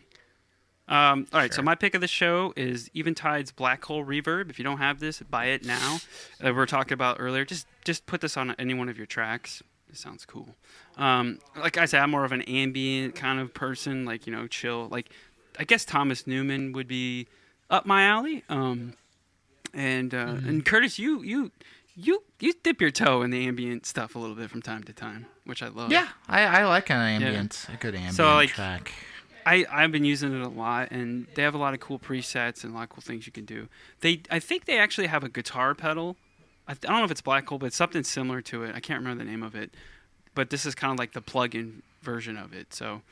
All right, so Sure. my pick of the show is Eventide's Black Hole Reverb. If you don't have this, buy it now. We were talking about earlier. Just put this on any one of your tracks. It sounds cool. Like I said, I'm more of an ambient kind of person, like, chill. Like, I guess Thomas Newman would be up my alley. And Curtis, you dip your toe in the ambient stuff a little bit from time to time, which I love. Yeah, I like an ambient, a good ambient So, like, track. I've been using it a lot, and they have a lot of cool presets and a lot of cool things you can do. I think they actually have a guitar pedal. I don't know if it's Black Hole, but it's something similar to it. I can't remember the name of it, but this is kind of like the plug-in version of it. So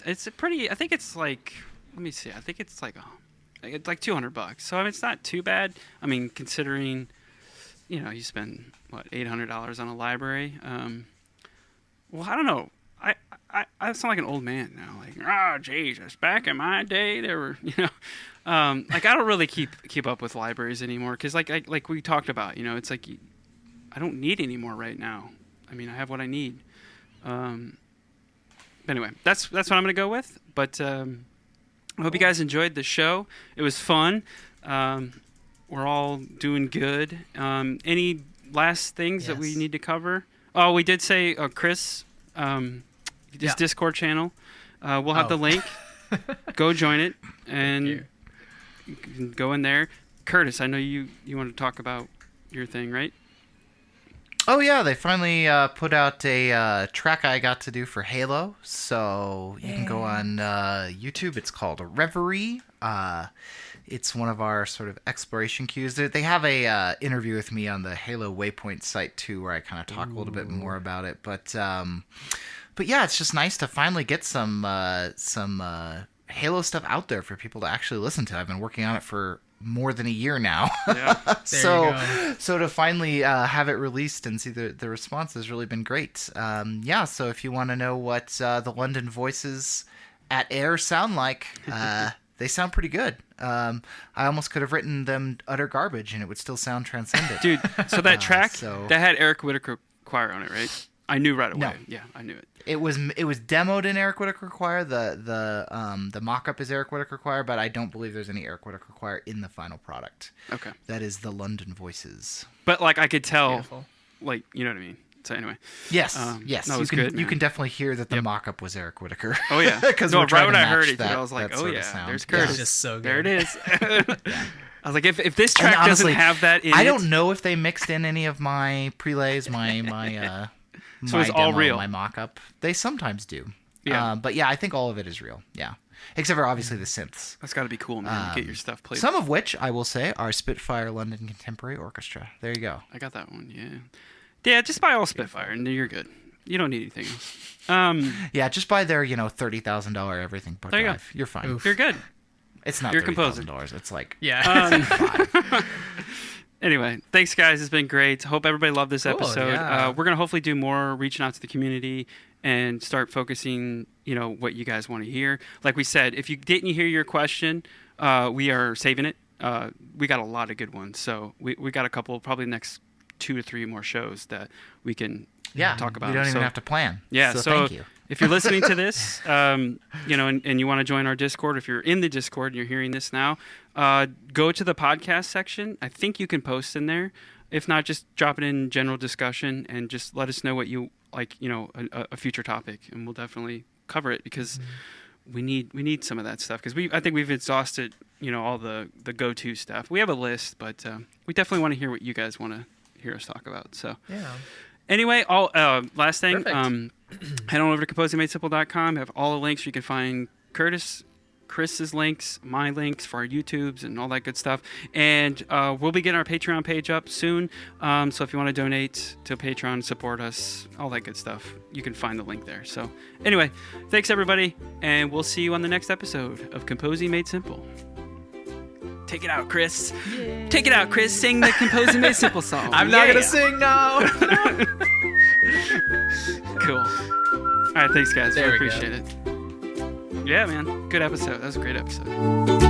it's a pretty. I think it's like. Let me see. I think it's like it's like $200. So I mean, it's not too bad. I mean, considering you spend what $800 on a library. Well, I don't know. I sound like an old man now. Like, Jesus, back in my day, there were, like I don't really keep up with libraries anymore because, like we talked about, it's like I don't need any more right now. I mean, I have what I need. But anyway, that's what I'm gonna go with. But I hope you guys enjoyed the show. It was fun. We're all doing good. Any last things that we Yes. need to cover? Oh, we did say Chris. His Yeah. Discord channel. We'll have Oh. the link. Go join it, Thank and you. you can go in there. Curtis, I know you want to talk about your thing, right? Oh yeah, they finally put out a track I got to do for Halo. So you can go on YouTube. It's called Reverie. It's one of our sort of exploration cues. They have a interview with me on the Halo Waypoint site too, where I kind of talk a little bit more about it. But yeah, it's just nice to finally get some Halo stuff out there for people to actually listen to. I've been working on it for more than a year now. Yeah. So to finally have it released and see the response has really been great. So if you want to know what the London voices at Air sound like, they sound pretty good. I almost could have written them utter garbage and it would still sound transcendent. Dude, so that track so- that had Eric Whitaker Choir on it, right? I knew right away. No. Yeah, I knew it. It was demoed in Eric Whittaker Choir. The mock-up is Eric Whittaker Choir, but I don't believe there's any Eric Whittaker Choir in the final product. Okay. That is the London Voices. But like I could tell, Beautiful. like you know what I mean. So anyway. Yes, yes. That was you can, good. You Man. can definitely hear that the mock-up was Eric Whittaker. Oh yeah. Because no, we're right trying when to I heard match it, that, I was like, that oh sort yeah, of sound. there's It's Curtis. just so good. There it is. I was like, if this track And honestly, doesn't have that in I it, don't know if they mixed in any of my prelays, my So my it's all demo, real. my mock-up. They sometimes do. Yeah. But yeah, I think all of it is real. Yeah. Except for obviously the synths. that's got to be cool, man. to get your stuff played. Some of which I will say are Spitfire London Contemporary Orchestra. There you go. I got that one. Yeah. Yeah, just buy all Spitfire and you're good. You don't need anything else. Yeah, just buy their $30,000 everything part There you go. drive. You're fine. Oof. You're good. It's not You're a composer. $30,000. It's like Yeah. Anyway, thanks guys. It's been great. Hope everybody loved this Cool, episode. yeah. We're gonna hopefully do more reaching out to the community and start focusing. What you guys want to hear. Like we said, if you didn't hear your question, we are saving it. We got a lot of good ones, so we got a couple, probably next 2 to 3 more shows that we can talk about. You don't even So- have to plan. Yeah, So, so thank you. if you're listening to this, and you want to join our Discord, if you're in the Discord and you're hearing this now, go to the podcast section. I think you can post in there. If not, just drop it in general discussion and just let us know what you like, a future topic, and we'll definitely cover it because we need some of that stuff because I think we've exhausted, all the go-to stuff. We have a list, but we definitely want to hear what you guys want to hear us talk about. So Yeah. anyway, last thing, Perfect. head on over to composingmadesimple.com. Have all the links. You can find Chris's links, my links for our YouTubes and all that good stuff. And we'll be getting our Patreon page up soon. So if you want to donate to Patreon, support us, all that good stuff, you can find the link there. So anyway, thanks everybody, and we'll see you on the next episode of Composing Made Simple. Take it out, Chris. Yay. Take it out, Chris. Sing the Composing Made Simple song. I'm not Yeah. gonna sing now. Cool. All right, thanks, guys. There I we go. appreciate it. Yeah, man. Good episode. That was a great episode.